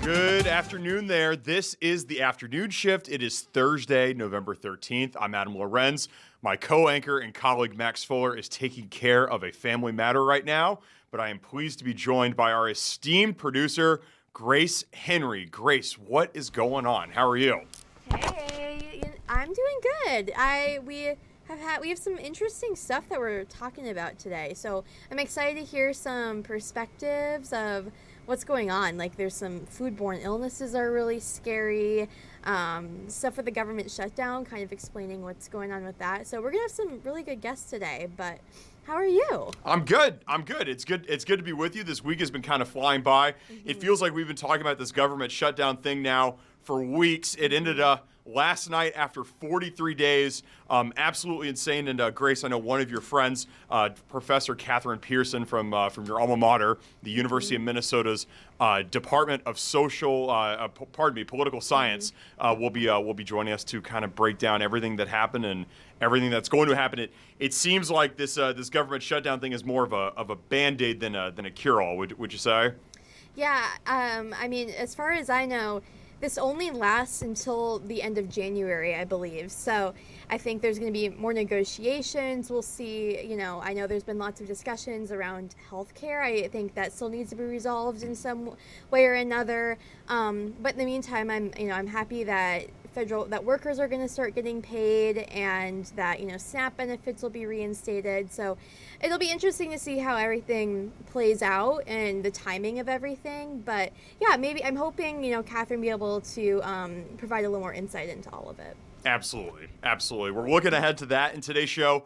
Good afternoon there. This is the afternoon shift. It is Thursday, November 13th. I'm Adam-llorens. My co-anchor and colleague Max Fuller is taking care of a family matter right now, but I am pleased to be joined by our esteemed producer, Grace Henry. Grace, what is going on? How are you? Hey, I'm doing good. We have some interesting stuff that we're talking about today. So I'm excited to hear some perspectives of what's going on. Like, there's some foodborne illnesses are really scary. Stuff with the government shutdown, kind of explaining what's going on with that. So we're gonna have some really good guests today. But how are you? I'm good. It's good to be with you. This week has been kind of flying by. It feels like we've been talking about this government shutdown thing now for weeks. It ended last night after 43 days. Absolutely insane. And Grace, I know one of your friends, Professor Kathryn Pearson from your alma mater, the University of Minnesota's Department of Political Science, will be joining us to kind of break down everything that happened and everything that's going to happen. It seems like this government shutdown thing is more of a Band-Aid than a cure-all. Would you say? Yeah. I mean, as far as I know, this only lasts until the end of January, I believe. So I think there's going to be more negotiations. We'll see. I know there's been lots of discussions around healthcare. I think that still needs to be resolved in some way or another. But in the meantime, I'm happy that workers are going to start getting paid, and that SNAP benefits will be reinstated. So it'll be interesting to see how everything plays out and the timing of everything. But yeah, maybe I'm hoping Kathryn be able to provide a little more insight into all of it. Absolutely. We're looking ahead to that in today's show.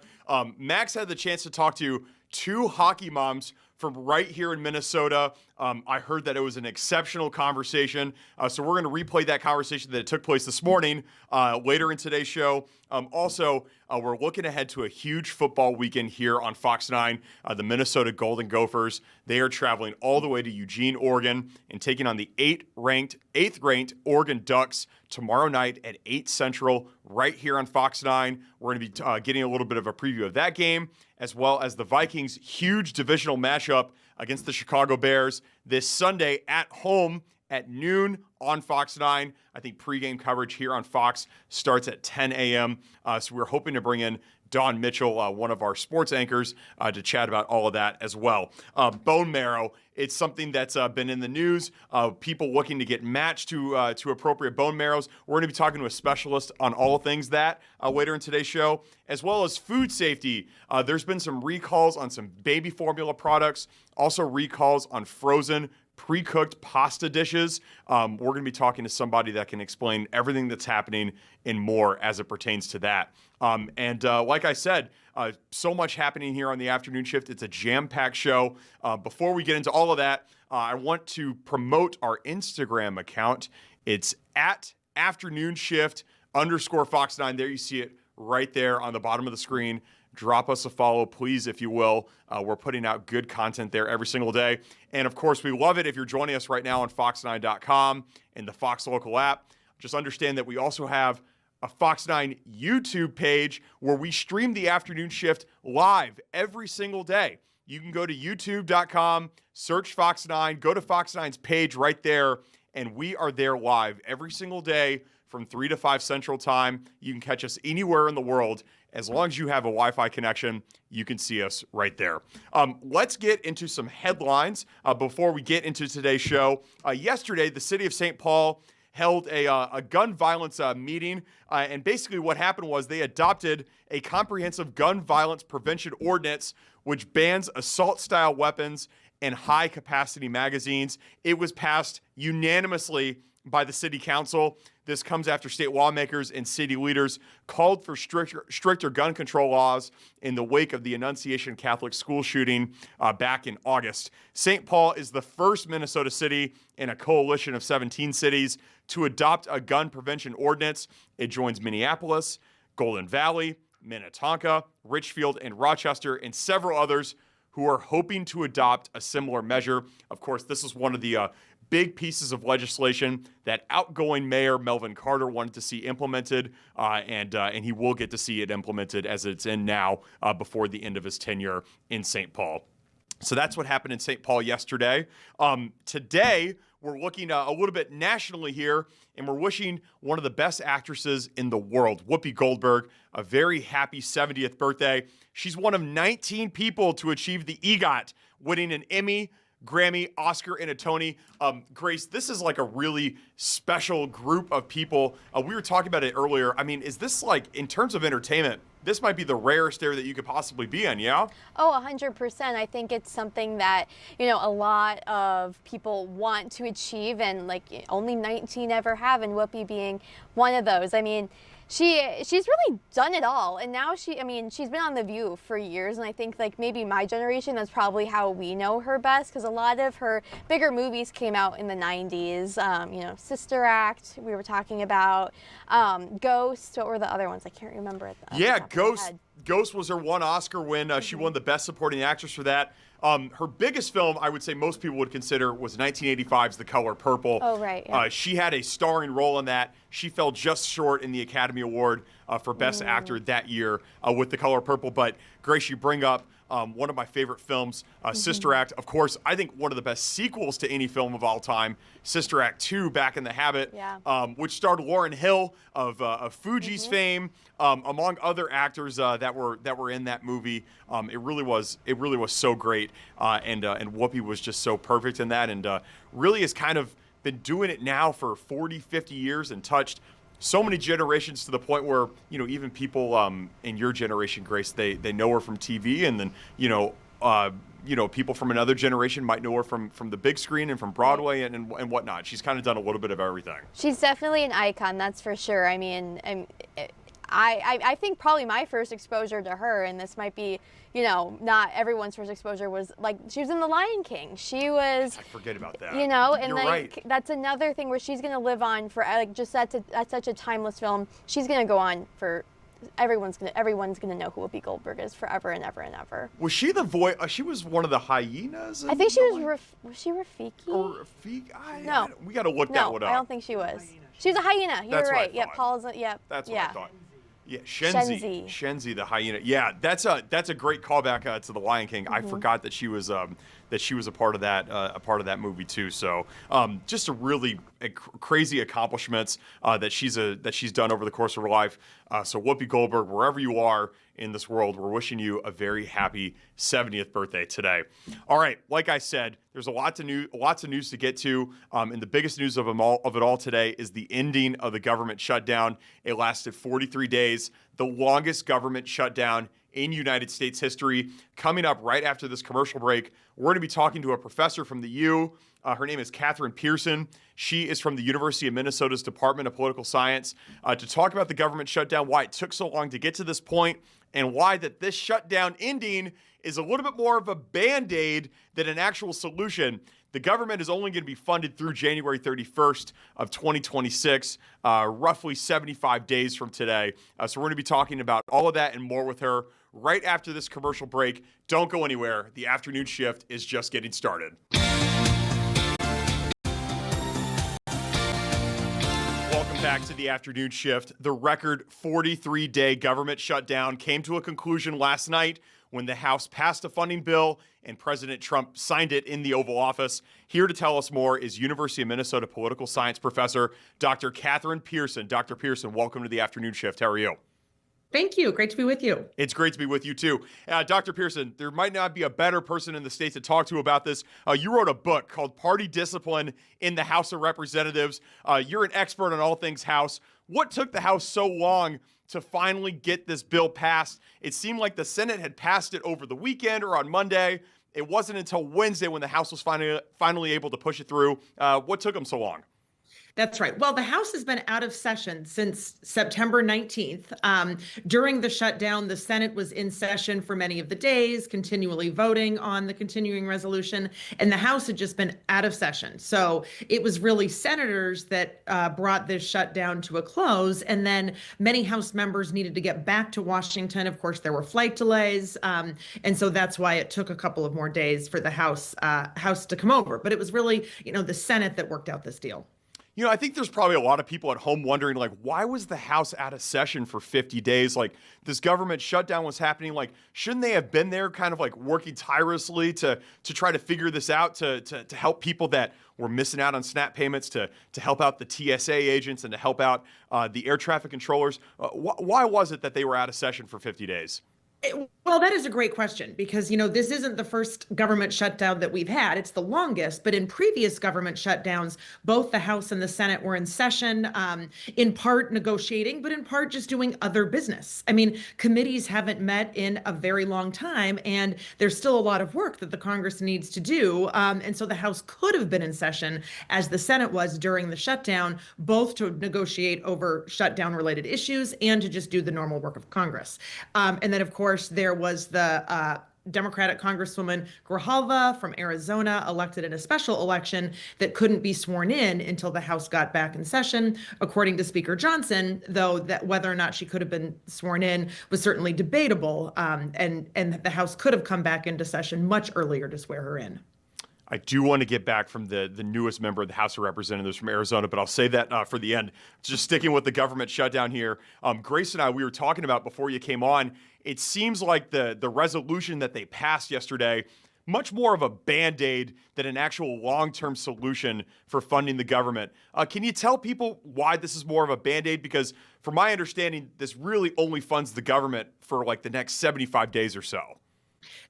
Max had the chance to talk to two hockey moms from right here in Minnesota. I heard that it was an exceptional conversation. So we're going to replay that conversation that took place this morning later in today's show. Also, we're looking ahead to a huge football weekend here on Fox 9. The Minnesota Golden Gophers, they are traveling all the way to Eugene, Oregon, and taking on the 8th-ranked Oregon Ducks tomorrow night at 8 Central right here on Fox 9. We're going to be getting a little bit of a preview of that game, as well as the Vikings' huge divisional matchup against the Chicago Bears this Sunday at home at noon on Fox 9. I think pregame coverage here on Fox starts at 10 a.m. So we're hoping to bring in Dawn Mitchell, one of our sports anchors, to chat about all of that as well. Bone marrow, it's something that's been in the news. People looking to get matched to appropriate bone marrows. We're going to be talking to a specialist on all things that later in today's show, as well as food safety. There's been some recalls on some baby formula products, also recalls on frozen pre-cooked pasta dishes. We're going to be talking to somebody that can explain everything that's happening and more as it pertains to that. Like I said, so much happening here on the afternoon shift. It's a jam-packed show. Before we get into all of that, I want to promote our Instagram account. It's at afternoonshift_Fox9. There you see it right there on the bottom of the screen. Drop us a follow, please, if you will. We're putting out good content there every single day. And, of course, we love it if you're joining us right now on fox9.com and the Fox Local app. Just understand that we also have a Fox 9 YouTube page where we stream the afternoon shift live every single day. You can go to youtube.com, search Fox 9, go to Fox 9's page right there, and we are there live every single day from 3 to 5 Central Time. You can catch us anywhere in the world. As long as you have a Wi-Fi connection, you can see us right there. Let's get into some headlines before we get into today's show. Yesterday, the city of St. Paul held a gun violence meeting, and basically what happened was they adopted a comprehensive gun violence prevention ordinance which bans assault-style weapons and high-capacity magazines. It was passed unanimously by the city council. This comes after state lawmakers and city leaders called for stricter gun control laws in the wake of the Annunciation Catholic school shooting back in August. St. Paul is the first Minnesota city in a coalition of 17 cities to adopt a gun prevention ordinance. It joins Minneapolis, Golden Valley, Minnetonka, Richfield, and Rochester, and several others who are hoping to adopt a similar measure. Of course, this is one of the big pieces of legislation that outgoing Mayor Melvin Carter wanted to see implemented, and he will get to see it implemented as it's in now before the end of his tenure in St. Paul. So that's what happened in St. Paul yesterday. Today, we're looking a little bit nationally here, and we're wishing one of the best actresses in the world, Whoopi Goldberg, a very happy 70th birthday. She's one of 19 people to achieve the EGOT, winning an Emmy, Grammy, Oscar, and a Tony. Grace, this is like a really special group of people. We were talking about it earlier. I mean, is this like, in terms of entertainment, this might be the rarest area that you could possibly be in, yeah? Oh, 100%. I think it's something that, a lot of people want to achieve, and like only 19 ever have, and Whoopi being one of those. I mean, she's really done it all, and now she's been on The View for years, and I think like maybe my generation, that's probably how we know her best, because a lot of her bigger movies came out in the 90s. Sister Act, we were talking about, Ghost. What were the other ones? I can't remember it. Yeah, Ghost was her one Oscar win. She won the Best Supporting Actress for that. Her biggest film, I would say most people would consider, was 1985's The Color Purple. Oh, right. Yeah. She had a starring role in that. She fell just short in the Academy Award for Best Actor that year with The Color Purple. But Grace, you bring up one of my favorite films, Sister Act. Of course, I think one of the best sequels to any film of all time, Sister Act 2, Back in the Habit, which starred Lauryn Hill of Fugees fame, among other actors that were in that movie. It really was so great, and Whoopi was just so perfect in that, and really has kind of been doing it now for 40, 50 years and touched so many generations, to the point where, even people in your generation, Grace, they know her from TV, and then, people from another generation might know her from the big screen and from Broadway and whatnot. She's kind of done a little bit of everything. She's definitely an icon, that's for sure. I mean, I think probably my first exposure to her, and this might be, not everyone's first exposure, was like she was in The Lion King. She was. I forget about that. And You're like right. That's another thing where she's gonna live on for just that's such a timeless film. She's gonna go on for. Everyone's gonna know who Whoopi Goldberg is forever and ever and ever. Was she the voice? She was one of the hyenas. I think she was. Was she Rafiki? Or Rafiki? No. We got to look that one up. I don't think she was. She was a hyena. You're right. Yeah, Paul's. Yeah. That's what I thought. Yeah, Shenzi, the hyena. Yeah, that's a great callback to The Lion King. I forgot that she was a part of that movie too. So just a really crazy accomplishments that she's done over the course of her life. So Whoopi Goldberg, wherever you are in this world, we're wishing you a very happy 70th birthday today. All right, like I said, there's lots of news to get to, and the biggest news of it all today is the ending of the government shutdown. It lasted 43 days, the longest government shutdown in United States history. Coming up right after this commercial break, we're going to be talking to a professor from the U. Her name is Kathryn Pearson. She is from the University of Minnesota's Department of Political Science to talk about the government shutdown, why it took so long to get to this point, and why that this shutdown ending is a little bit more of a Band-Aid than an actual solution. The government is only going to be funded through January 31st of 2026, roughly 75 days from today. So we're going to be talking about all of that and more with her right after this commercial break. Don't go anywhere. The afternoon shift is just getting started. Welcome back to the afternoon shift. The record 43-day government shutdown came to a conclusion last night when the House passed a funding bill and President Trump signed it in the Oval Office. Here to tell us more is University of Minnesota political science professor, Dr. Kathryn Pearson. Dr. Pearson, welcome to the afternoon shift. How are you? Thank you. Great to be with you. It's great to be with you, too. Dr. Pearson, there might not be a better person in the state to talk to about this. You wrote a book called Party Discipline in the House of Representatives. You're an expert on all things House. What took the House so long to finally get this bill passed? It seemed like the Senate had passed it over the weekend or on Monday. It wasn't until Wednesday when the House was finally able to push it through. What took them so long? That's right. Well, the House has been out of session since September 19th. During the shutdown, the Senate was in session for many of the days, continually voting on the continuing resolution, and the House had just been out of session. So it was really senators that brought this shutdown to a close, and then many House members needed to get back to Washington. Of course, there were flight delays, and so that's why it took a couple of more days for the House to come over. But it was really, the Senate that worked out this deal. You know, I think there's probably a lot of people at home wondering, like, why was the House out of session for 50 days? Like, this government shutdown was happening. Like, shouldn't they have been there kind of like working tirelessly to try to figure this out, to help people that were missing out on SNAP payments, to help out the TSA agents and to help out the air traffic controllers? Why was it that they were out of session for 50 days? Well, that is a great question because, this isn't the first government shutdown that we've had. It's the longest, but in previous government shutdowns, both the House and the Senate were in session, in part negotiating, but in part just doing other business. I mean, committees haven't met in a very long time, and there's still a lot of work that the Congress needs to do. And so the House could have been in session as the Senate was during the shutdown, both to negotiate over shutdown-related issues and to just do the normal work of Congress. And then, of course, there was the Democratic Congresswoman Grijalva from Arizona elected in a special election that couldn't be sworn in until the House got back in session, according to Speaker Johnson, though that whether or not she could have been sworn in was certainly debatable, and the House could have come back into session much earlier to swear her in. I do want to get back from the newest member of the House of Representatives from Arizona, but I'll save that for the end. Just sticking with the government shutdown here. Grace and I, we were talking about before you came on, it seems like the resolution that they passed yesterday, much more of a Band-Aid than an actual long-term solution for funding the government. Can you tell people why this is more of a Band-Aid? Because from my understanding, this really only funds the government for like the next 75 days or so.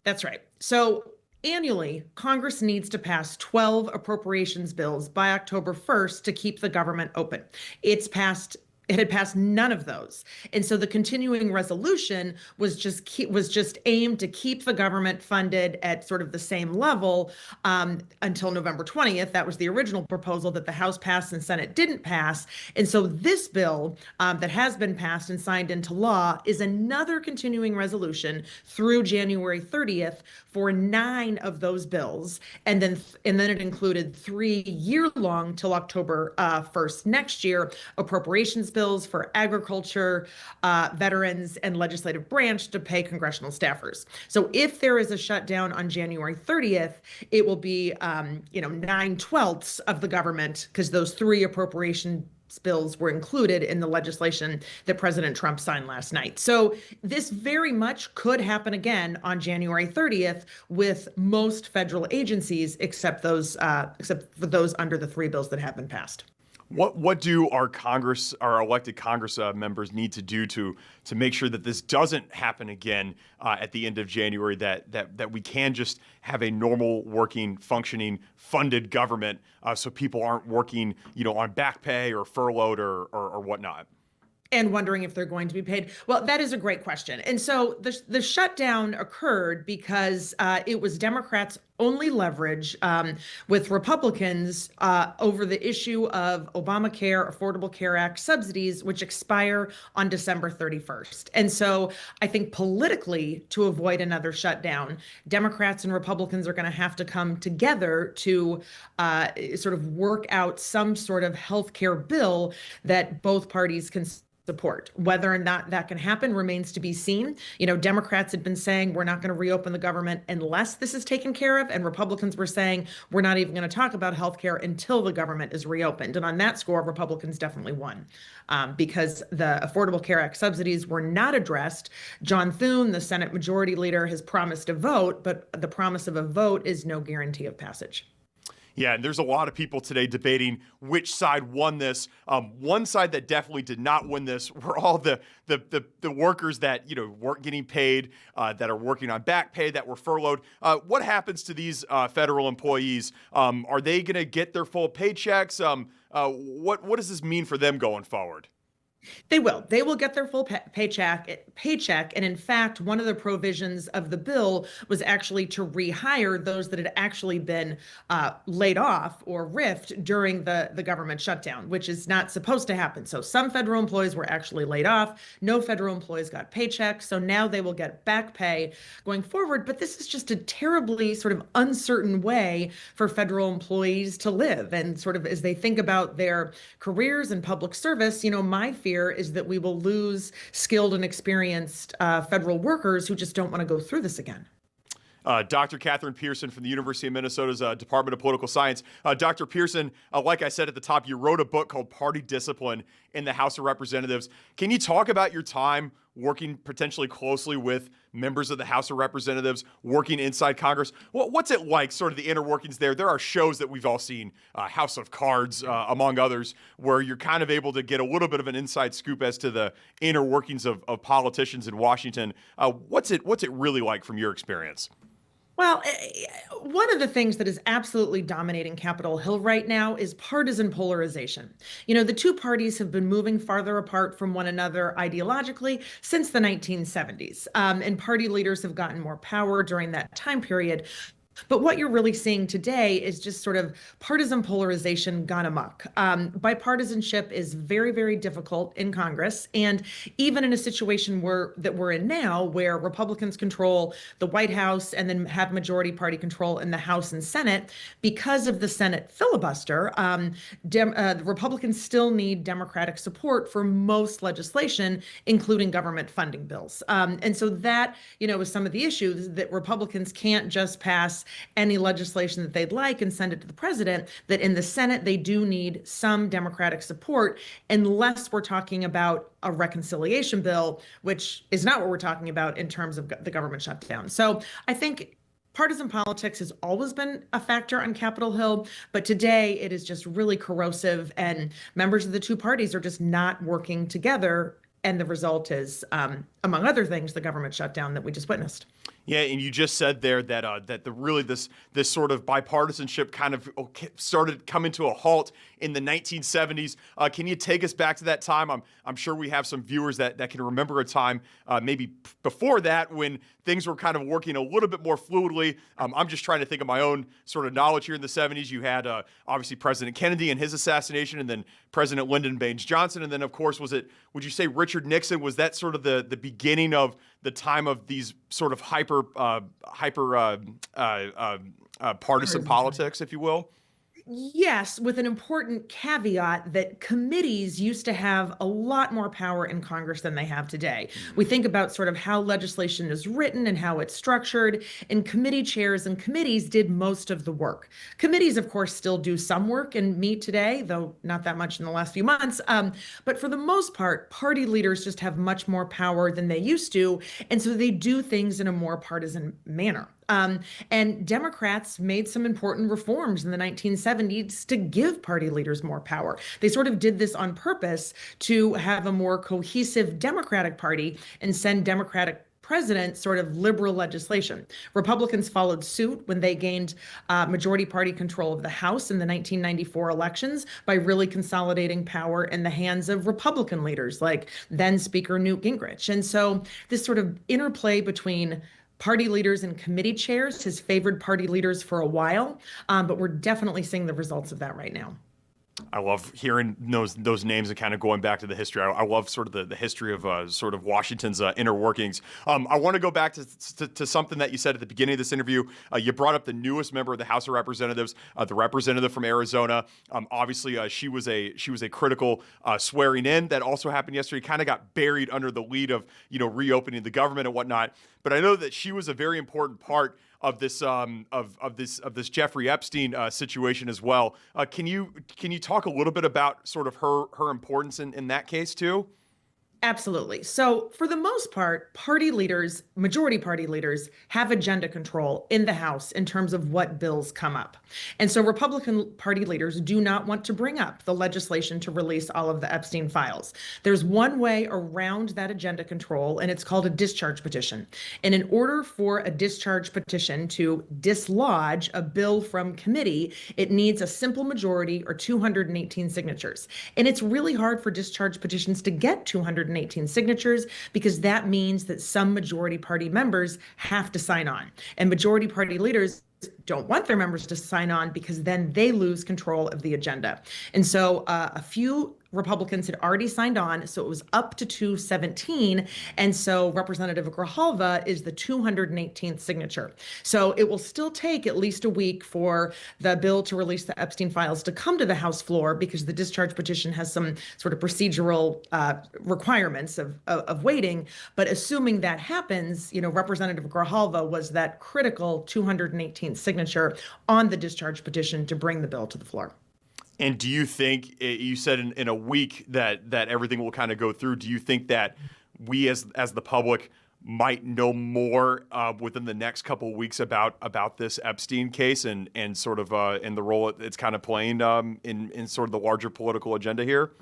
That's right. So annually, Congress needs to pass 12 appropriations bills by October 1st to keep the government open. It had passed none of those. And so the continuing resolution was just aimed to keep the government funded at sort of the same level until November 20th. That was the original proposal that the House passed and Senate didn't pass. And so this bill that has been passed and signed into law is another continuing resolution through January 30th for 9 of those bills. And then it included 3 year-long till October 1st next year appropriations bills for agriculture, veterans, and legislative branch to pay congressional staffers. So if there is a shutdown on January 30th, it will be 9/12 of the government, because those 3 appropriation bills were included in the legislation that President Trump signed last night. So this very much could happen again on January 30th with most federal agencies, except for those under the 3 bills that have been passed. What do our elected Congress members need to do to make sure that this doesn't happen again at the end of January, that we can just have a normal working, functioning, funded government so people aren't working, on back pay or furloughed or whatnot? And wondering if they're going to be paid. Well, that is a great question. And so the shutdown occurred because it was Democrats' only leverage with Republicans over the issue of Obamacare, Affordable Care Act subsidies, which expire on December 31st. And so I think politically, to avoid another shutdown, Democrats and Republicans are going to have to come together to sort of work out some sort of health care bill that both parties can support. Whether or not that can happen remains to be seen. Democrats had been saying we're not going to reopen the government unless this is taken care of, and Republicans were saying we're not even going to talk about healthcare until the government is reopened. And on that score, Republicans definitely won because the Affordable Care Act subsidies were not addressed. John Thune, the Senate Majority Leader, has promised a vote, but the promise of a vote is no guarantee of passage. Yeah, and there's a lot of people today debating which side won this. One side that definitely did not win this were all the workers that weren't getting paid, that are working on back pay, that were furloughed. What happens to these federal employees? Are they going to get their full paychecks? What does this mean for them going forward? They will. They will get their full paycheck. And in fact, one of the provisions of the bill was actually to rehire those that had actually been laid off or riffed during the government shutdown, which is not supposed to happen. So some federal employees were actually laid off. No federal employees got paychecks. So now they will get back pay going forward. But this is just a terribly sort of uncertain way for federal employees to live. And sort of as they think about their careers in public service, my fear is that we will lose skilled and experienced federal workers who just don't want to go through this again. Dr. Kathryn Pearson from the University of Minnesota's Department of Political Science. Dr. Pearson, like I said at the top, you wrote a book called Party Discipline in the House of Representatives. Can you talk about your time working potentially closely with members of the House of Representatives, working inside Congress? What's it like, sort of the inner workings there? There are shows that we've all seen, House of Cards, among others, where you're kind of able to get a little bit of an inside scoop as to the inner workings of politicians in Washington. What's it really like from your experience? Well, one of the things that is absolutely dominating Capitol Hill right now is partisan polarization. You know, the two parties have been moving farther apart from one another ideologically since the 1970s, and party leaders have gotten more power during that time period. But what you're really seeing today is just sort of partisan polarization gone amok. Bipartisanship is very, very difficult in Congress. And even in a situation that we're in now, where Republicans control the White House and then have majority party control in the House and Senate, because of the Senate filibuster, the Republicans still need Democratic support for most legislation, including government funding bills. And so that, is some of the issues, that Republicans can't just pass any legislation that they'd like and send it to the president, that in the Senate, they do need some Democratic support, unless we're talking about a reconciliation bill, which is not what we're talking about in terms of the government shutdown. So I think partisan politics has always been a factor on Capitol Hill, but today it is just really corrosive, and members of the two parties are just not working together. And the result is, among other things, the government shutdown that we just witnessed. Yeah, and you just said there that this sort of bipartisanship kind of started coming to a halt in the 1970s. Can you take us back to that time? I'm sure we have some viewers that can remember a time maybe before that when things were kind of working a little bit more fluidly. I'm just trying to think of my own sort of knowledge here in the 70s. You had obviously President Kennedy and his assassination, and then President Lyndon Baines Johnson, and then of course would you say Richard Nixon? Was that sort of the beginning of the time of these sort of hyper partisan politics, if you will? Yes, with an important caveat that committees used to have a lot more power in Congress than they have today. We think about sort of how legislation is written and how it's structured, and committee chairs and committees did most of the work. Committees, of course, still do some work and meet today, though not that much in the last few months. But for the most part, party leaders just have much more power than they used to, and so they do things in a more partisan manner. And Democrats made some important reforms in the 1970s to give party leaders more power. They sort of did this on purpose to have a more cohesive Democratic Party and send Democratic presidents sort of liberal legislation. Republicans followed suit when they gained majority party control of the House in the 1994 elections by really consolidating power in the hands of Republican leaders like then Speaker Newt Gingrich. And so this sort of interplay between party leaders and committee chairs has favored party leaders for a while, but we're definitely seeing the results of that right now. I love hearing those names and kind of going back to the history. I love sort of the history of sort of Washington's inner workings. I want to go back to something that you said at the beginning of this interview. You brought up the newest member of the House of Representatives, the representative from Arizona. Obviously, she was a critical swearing in that also happened yesterday. Kind of got buried under the lead of reopening the government and whatnot. But I know that she was a very important part of this this Jeffrey Epstein situation as well. Can you talk a little bit about sort of her importance in that case too? Absolutely. So for the most part, party leaders, majority party leaders, have agenda control in the House in terms of what bills come up. And so Republican Party leaders do not want to bring up the legislation to release all of the Epstein files. There's one way around that agenda control, and it's called a discharge petition. And in order for a discharge petition to dislodge a bill from committee, it needs a simple majority or 218 signatures. And it's really hard for discharge petitions to get 218 signatures, because that means that some majority party members have to sign on. And majority party leaders don't want their members to sign on because then they lose control of the agenda. And so a few Republicans had already signed on, so it was up to 217. And so Representative Grijalva is the 218th signature. So it will still take at least a week for the bill to release the Epstein files to come to the House floor, because the discharge petition has some sort of procedural requirements of waiting. But assuming that happens, Representative Grijalva was that critical 218th signature on the discharge petition to bring the bill to the floor. And do you think, you said in a week that everything will kind of go through, do you think that we as the public might know more within the next couple of weeks about this Epstein case and sort of in the role it's kind of playing in sort of the larger political agenda here?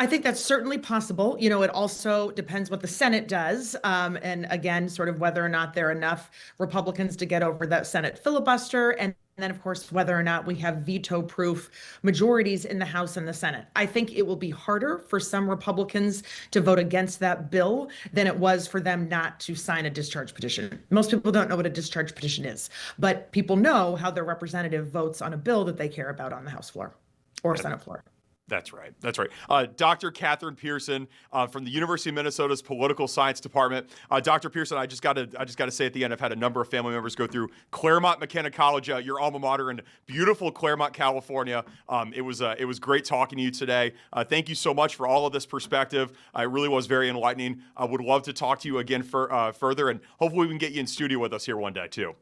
I think that's certainly possible. It also depends what the Senate does. And again, sort of whether or not there are enough Republicans to get over that Senate filibuster. And then, of course, whether or not we have veto-proof majorities in the House and the Senate. I think it will be harder for some Republicans to vote against that bill than it was for them not to sign a discharge petition. Most people don't know what a discharge petition is, but people know how their representative votes on a bill that they care about on the House floor or Senate floor. That's right. That's right. Dr. Kathryn Pearson from the University of Minnesota's Political Science Department. Dr. Pearson, I just got to say at the end, I've had a number of family members go through Claremont McKenna College, your alma mater in beautiful Claremont, California. It was great talking to you today. Thank you so much for all of this perspective. It really was very enlightening. I would love to talk to you again further, and hopefully we can get you in studio with us here one day too.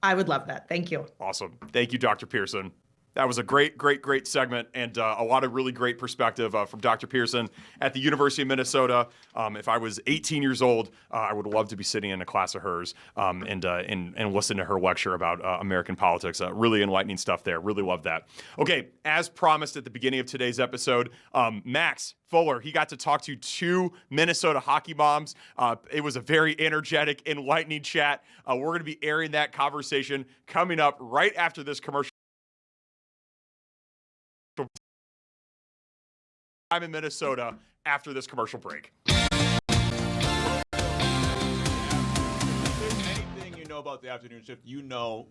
I would love that. Thank you. Awesome. Thank you, Dr. Pearson. That was a great segment and a lot of really great perspective from Dr. Pearson at the University of Minnesota. If I was 18 years old, I would love to be sitting in a class of hers and listen to her lecture about American politics. Really enlightening stuff there. Really love that. Okay, as promised at the beginning of today's episode, Max Fuller, he got to talk to two Minnesota hockey moms. It was a very energetic, enlightening chat. We're going to be airing that conversation coming up right after this commercial. I'm in Minnesota after this commercial break. About the afternoon shift,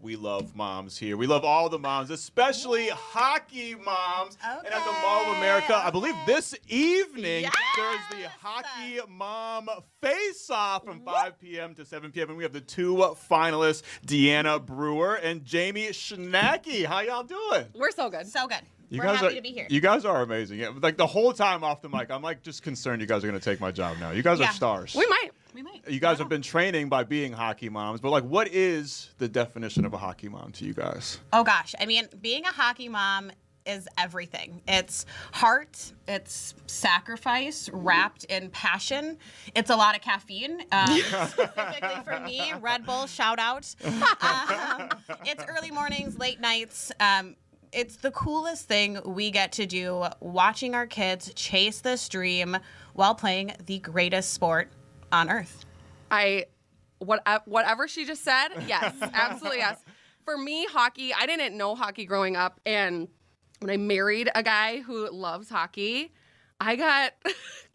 we love moms here. We love all the moms, especially hockey moms. Okay. And at the Mall of America, I believe this evening, there's the Hockey Mom Face-Off from 5 p.m. to 7 p.m. And we have the two finalists, Deanna Brewer and Jamie Schnacky. How y'all doing? We're so good. So good. We're happy to be here. You guys are amazing. Yeah, like the whole time off the mic, I'm like just concerned you guys are going to take my job now. You guys are stars. We might. You guys have been training by being hockey moms, but like, what is the definition of a hockey mom to you guys? Oh gosh, I mean, being a hockey mom is everything. It's heart, it's sacrifice wrapped in passion. It's a lot of caffeine. Specifically for me, Red Bull, shout out. It's early mornings, late nights. It's the coolest thing we get to do, watching our kids chase this dream while playing the greatest sport on earth. Whatever she just said, yes, absolutely yes. For me, hockey, I didn't know hockey growing up, and when I married a guy who loves hockey, I got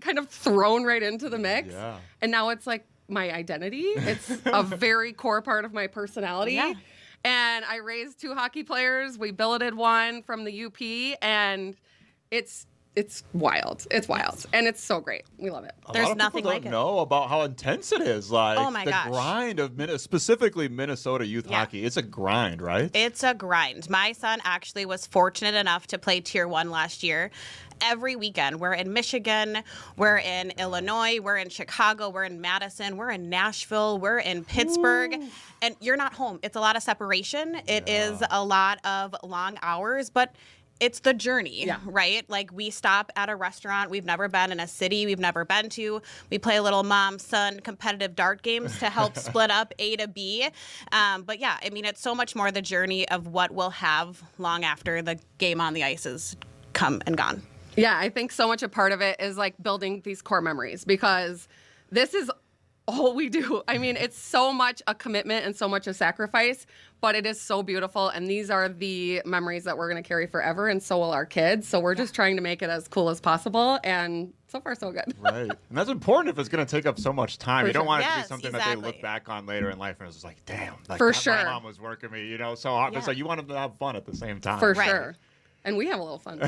kind of thrown right into the mix. Yeah. And now it's like my identity. It's a very core part of my personality. Yeah. And I raised two hockey players. We billeted one from the UP, and it's wild. It's wild. Yes. And it's so great. We love it. There's nothing like it. A lot of people don't know about how intense it is. Like, oh my gosh. Grind of specifically Minnesota youth hockey. It's a grind, right? It's a grind. My son actually was fortunate enough to play Tier 1 last year. Every weekend, we're in Michigan, we're in Illinois, we're in Chicago, we're in Madison, we're in Nashville, we're in Pittsburgh, and you're not home. It's a lot of separation. It is a lot of long hours, but it's the journey, right? Like, we stop at a restaurant we've never been, in a city we've never been to. We play a little mom-son competitive dart games to help split up A to B. But yeah, I mean, it's so much more the journey of what we'll have long after the game on the ice is come and gone. Yeah, I think so much a part of it is like building these core memories, because this is Oh, we do. I mean, it's so much a commitment and so much a sacrifice, but it is so beautiful. And these are the memories that we're going to carry forever, and so will our kids. So we're just trying to make it as cool as possible. And so far, so good. Right. And that's important if it's going to take up so much time. For You don't sure. want it to be Yes, something that exactly. they look back on later in life and it's just like, damn, like For my sure. mom was working me, you know, so hard. Yeah. So you want them to have fun at the same time. For Right. sure. And we have a little fun.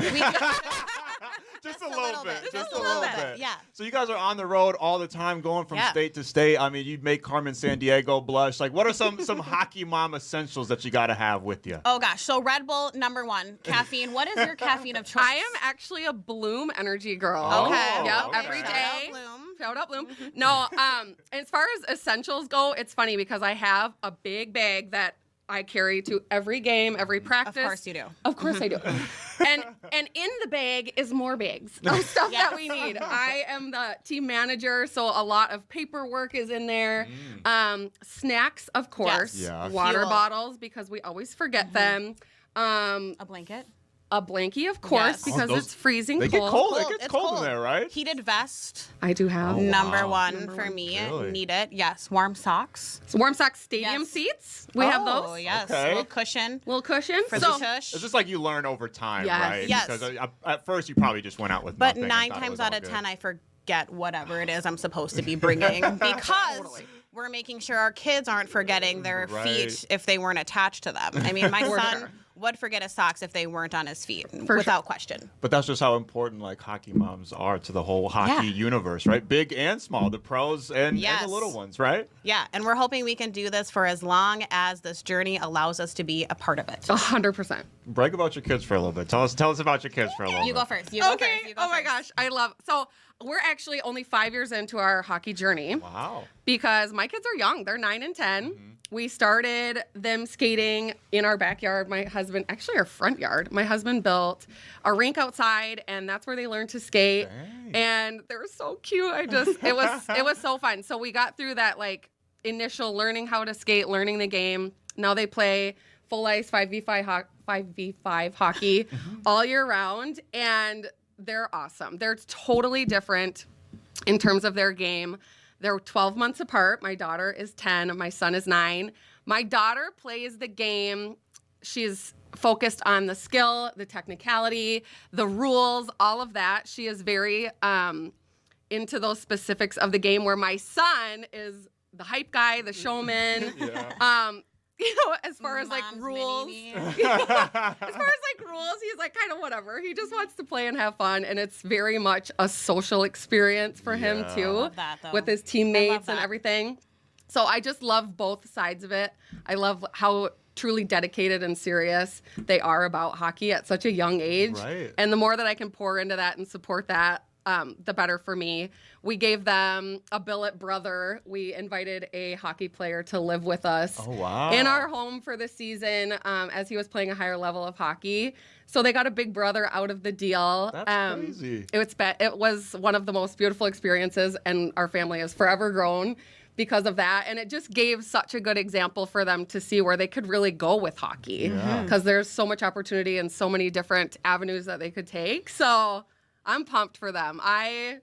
Just a little bit. Just a little bit. Yeah. So you guys are on the road all the time, going from Yeah. state to state. I mean, you make Carmen Sandiego blush. Like, what are some hockey mom essentials that you got to have with you? Oh gosh. So Red Bull, #1, caffeine. What is your caffeine of choice? I am actually a Bloom energy girl. Okay. Yep. okay. Every Shout day. out Bloom. Shout out Bloom. No, as far as essentials go, it's funny because I have a big bag that I carry to every game, every practice. Of course you do. Of course I do. And in the bag is more bags of stuff Yes. that we need. I am the team manager, so a lot of paperwork is in there. Snacks, of course. Yes. Yeah. Water Fuel. bottles because we always forget them. A blanket. A blankie, of course, Yes. because those- it's freezing They cold. get cold. It Cold. gets It's cold in there, right? Heated vest. I do have. Oh, Number wow. one for me. Really? Need it. Yes. Warm socks. So Warm Sox stadium Yes. seats. We have Oh, those. yes. Okay. Little cushion Little cushion. for So the tush. It's just like you learn over time, Yes. right? Yes. Because at first you probably just went out with But nothing and 9 thought it times was out all of good. 10, I forget whatever it is I'm supposed to be bringing because we're making sure our kids aren't forgetting their Right. feet if they weren't attached to them. I mean, my For son sure. would forget his socks if they weren't on his feet, For without question. But that's just how important like hockey moms are to the whole hockey Yeah. universe, right? Big and small, the pros and Yes. the little ones, right? Yeah, and we're hoping we can do this for as long as this journey allows us to be a part of it. 100%. Brag about your kids for a little bit. Tell us about your kids for a little You bit. go first. You go Okay. first. You go Oh my first. gosh, I love. So we're actually only 5 years into our hockey journey Wow. because my kids are young. They're 9 and 10. We started them skating in our backyard. My husband, actually our front yard. My husband built a rink outside, and that's where they learned to skate. Dang. And they were so cute. It was so fun. So we got through that like initial learning how to skate, learning the game. Now they play full ice 5v5 hockey all year round, and they're awesome. They're totally different in terms of their game. They're 12 months apart. My daughter is 10. My son is 9. My daughter plays the game. She's focused on the skill, the technicality, the rules, all of that. She is very into those specifics of the game, where my son is the hype guy, the showman. You know, as far as like Mom's rules. mini-me. As far as like rules, he's like kind of whatever. He just wants to play and have fun, and it's very much a social experience for him Yeah. too, love that, though. with his I teammates love and that. everything. So I just love both sides of it. I love how truly dedicated and serious they are about hockey at such a young age. Right. And the more that I can pour into that and support that, the better for me. We gave them a billet brother. We invited a hockey player to live with us Oh, wow. in our home for the season as he was playing a higher level of hockey. So they got a big brother out of the deal. That's crazy. It was one of the most beautiful experiences, and our family has forever grown because of that. And it just gave such a good example for them to see where they could really go with hockey, Yeah. because there's so much opportunity and so many different avenues that they could take. So I'm pumped for them. I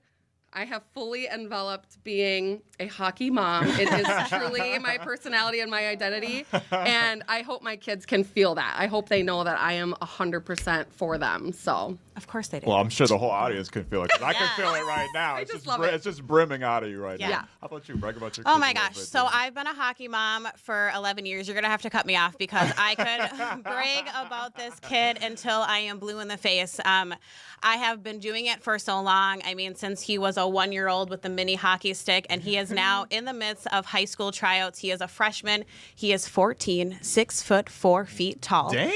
have fully enveloped being a hockey mom. It is truly my personality and my identity. And I hope my kids can feel that. I hope they know that I am 100% for them. So Of course they do. Well, I'm sure the whole audience can feel it, 'cause I can feel it right now. It's just just, love it. it's just brimming out of you right Yeah. now. How about you? Brag about your Oh kids my a little gosh. bit, So too. I've been a hockey mom for 11 years. You're going to have to cut me off because I could brag about this kid until I am blue in the face. I have been doing it for so long. I mean, since he was a 1-year-old with the mini hockey stick, and he is now in the midst of high school tryouts. He is a freshman. He is 14, 6'4" tall. Damn.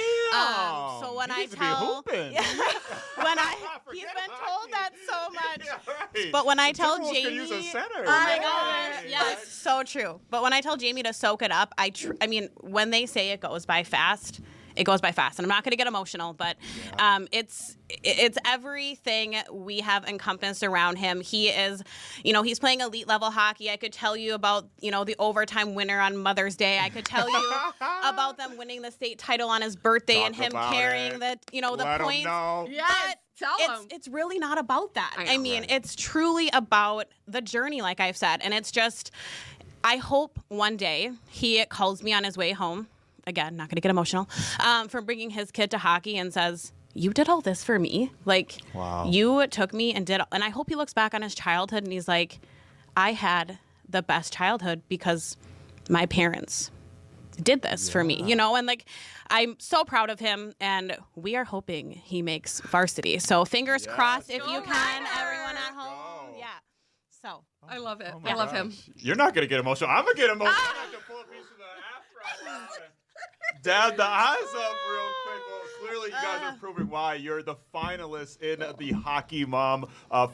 So when He I needs to be tell, hooping. he's Forget been hockey. told that so much. Yeah, right. But when I The tell Timberwolves Jamie, could use a center. oh my Right. gosh, yes, so true. But when I tell Jamie to soak it up, I mean, when they say it goes by fast, it goes by fast. And I'm not going to get emotional, but it's everything we have encompassed around him. He is, he's playing elite level hockey. I could tell you about, the overtime winner on Mother's Day. I could tell you about them winning the state title on his birthday and Talk him about carrying it. the Let 'em points. know. But Tell them. It's really not about that. I know. mean, it's truly about the journey, like I've said. And it's just, I hope one day he calls me on his way home. Again, not going to get emotional, from bringing his kid to hockey and says, you did all this for me. Like, you took me and did, and I hope he looks back on his childhood and he's like, I had the best childhood because my parents did this for me, and like, I'm so proud of him, and we are hoping he makes varsity. So fingers crossed if you can, everyone at home. Yeah. So I love it. I love him. You're not going to get emotional. I'm going to get emotional. I'm going to pull a piece of the afro. Dab the eyes up real quick. Well, clearly you guys are proving why you're the finalists in the Hockey Mom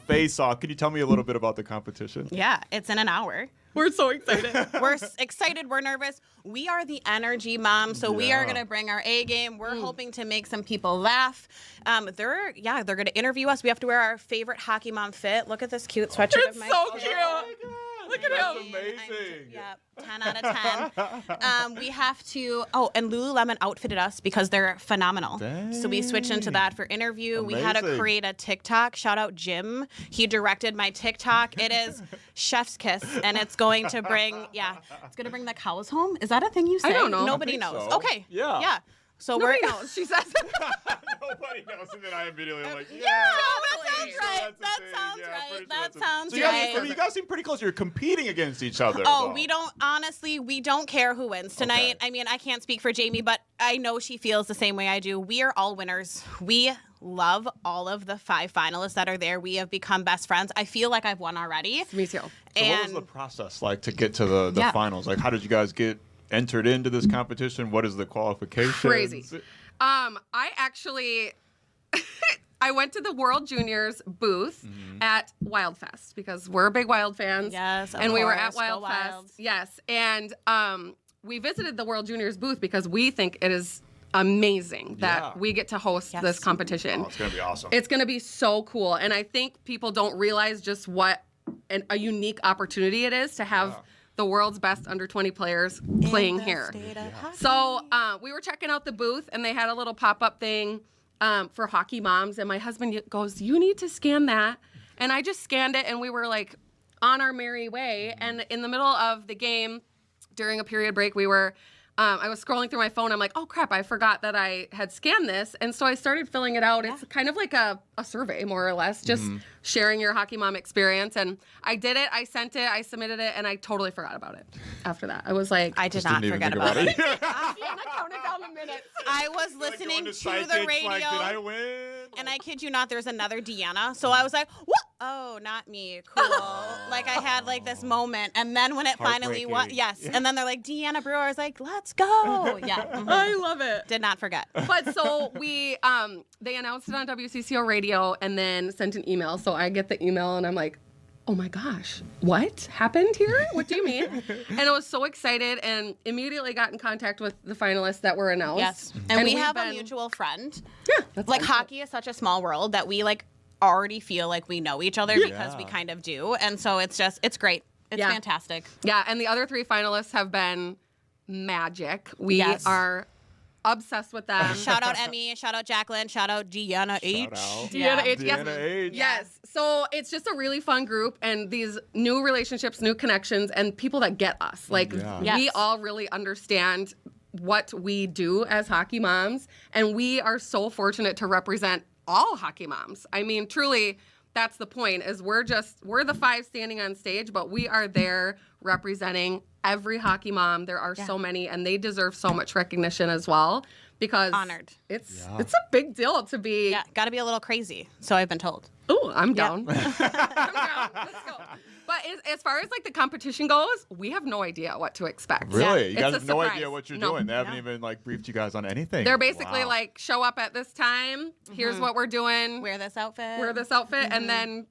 Face-Off. Can you tell me a little bit about the competition? yeah, it's in an hour. We're so excited. We're excited. We're nervous. We are the energy mom, so we are going to bring our A game. We're hoping to make some people laugh. They're going to interview us. We have to wear our favorite Hockey Mom fit. Look at this cute sweatshirt of mine. So cute. Look at That's him. amazing. Yeah, 10 out of 10. We have to, and Lululemon outfitted us because they're phenomenal. So we switched into that for interview. We had to Amazing. create a TikTok. Shout out Jim. He directed my TikTok. It is Chef's Kiss, and it's going to bring, it's going to bring the cows home. Is that a thing you say? I don't know. Nobody I think knows. so. Okay. Yeah. Yeah. So Nobody we're knows. She says. Nobody knows, and then I immediately am like, That sounds So you guys seem pretty close. You're competing against each other. Oh, though. we don't care who wins tonight. Okay. I mean, I can't speak for Jamie, but I know she feels the same way I do. We are all winners. We love all of the 5 finalists that are there. We have become best friends. I feel like I've won already. Me too. So what was the process like to get to the finals? Like, how did you guys get entered into this competition? What is the qualification? Crazy. I actually I went to the World Juniors booth at Wildfest because we're big Wild fans. Yes, of and we were at course. Go Wildfest. Wilds. Yes, and we visited the World Juniors booth because we think it is amazing that we get to host this competition. Oh, it's gonna be awesome. It's going to be so cool, and I think people don't realize just what a unique opportunity it is to have the world's best under 20 players playing here. So we were checking out the booth, and they had a little pop-up thing for hockey moms, and my husband goes, you need to scan that. And I just scanned it, and we were like on our merry way. And in the middle of the game, during a period break, we were I was scrolling through my phone. I'm like, oh, crap, I forgot that I had scanned this. And so I started filling it out. It's kind of like a survey, more or less, just sharing your hockey mom experience. And I did it. I sent it. I submitted it. And I totally forgot about it after that. I was like, I did not forget about it. I counted down the minutes. I was listening to the radio. Like, did I win? And I kid you not, there's another Deanna. So I was like, what? Oh, not me. Cool. Like I had like this moment. And then when it finally was, and then they're like, Deanna Brewer. I was like, let's go. Yeah. I love it. Did not forget. But so we, they announced it on WCCO radio and then sent an email. So I get the email and I'm like, oh my gosh, what happened here? What do you mean? And I was so excited and immediately got in contact with the finalists that were announced. Yes. And we we've have a been- mutual friend. Yeah. That's Like awesome. hockey is such a small world that we like already feel like we know each other because we kind of do. And so it's great. It's fantastic. Yeah, and the other 3 finalists have been magic. We are obsessed with them. Shout out Emmy, shout out Jacqueline, shout out Deanna H. Deanna H. Yes. Deanna H. Yes. So it's just a really fun group and these new relationships, new connections, and people that get us. Like, we all really understand what we do as hockey moms, and we are so fortunate to represent all hockey moms. I mean, truly, that's the point, is we're the 5 standing on stage, but we are there representing every hockey mom. There are so many, and they deserve so much recognition as well, because Honored. It's a big deal to be. Yeah, got to be a little crazy, so I've been told. Oh, I'm down. I'm down. Let's go. But as far as like the competition goes, we have no idea what to expect. Really? You It's guys a have no surprise. idea what you're No. doing. They haven't even like briefed you guys on anything. They're basically Wow. like, show up at this time. Here's what we're doing. Wear this outfit. Wear this outfit, and then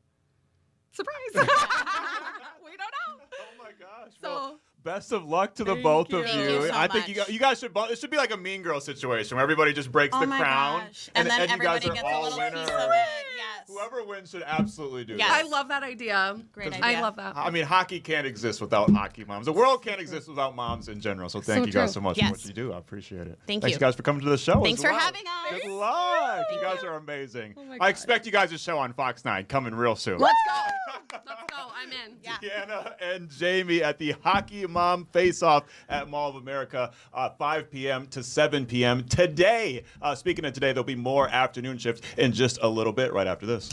surprise. We don't know. Oh my gosh. So- Well, Best of luck to the both of Thank you so I think much. you guys should. It should be like a Mean Girl situation where everybody just breaks the my crown, gosh. And then you guys everybody are gets a all little winners. piece of it. Yes. Whoever wins should absolutely do Yes. that. I love that idea. Great I idea. love that. I mean, hockey can't exist without hockey moms. The world can't exist without moms in general. So thank So you guys true. so much Yes. for what you do. I appreciate it. Thanks Thanks you. guys for coming to the show. Thanks as for well. having us. Good luck. You guys are amazing. my I God. expect you guys to show on Fox 9 coming real soon. Let's go. Let's go. I'm in. Yeah. Deanna and Jamie at the Hockey Mom Face-Off at Mall of America, 5 p.m. to 7 p.m. today. Speaking of today, there'll be more afternoon shifts in just a little bit right after this.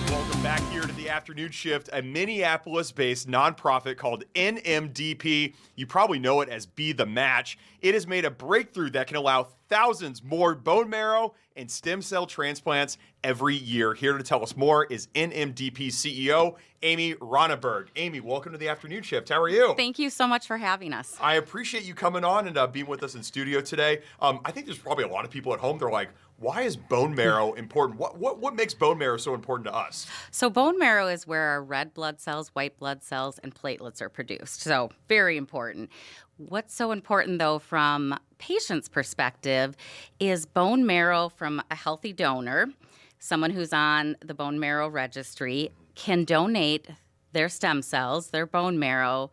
Welcome back here to the afternoon shift, a Minneapolis-based nonprofit called NMDP. You probably know it as Be the Match. It has made a breakthrough that can allow thousands more bone marrow and stem cell transplants every year. Here to tell us more is NMDP CEO Amy Ronneberg. Amy, welcome to the afternoon shift. How are you? Thank you so much for having us. I appreciate you coming on and being with us in studio today. I think there's probably a lot of people at home. They're like, why is bone marrow important? What makes bone marrow so important to us? So bone marrow is where our red blood cells, white blood cells, and platelets are produced. So very important. What's so important, though, from patient's perspective is bone marrow from a healthy donor, someone who's on the bone marrow registry, can donate their stem cells, their bone marrow,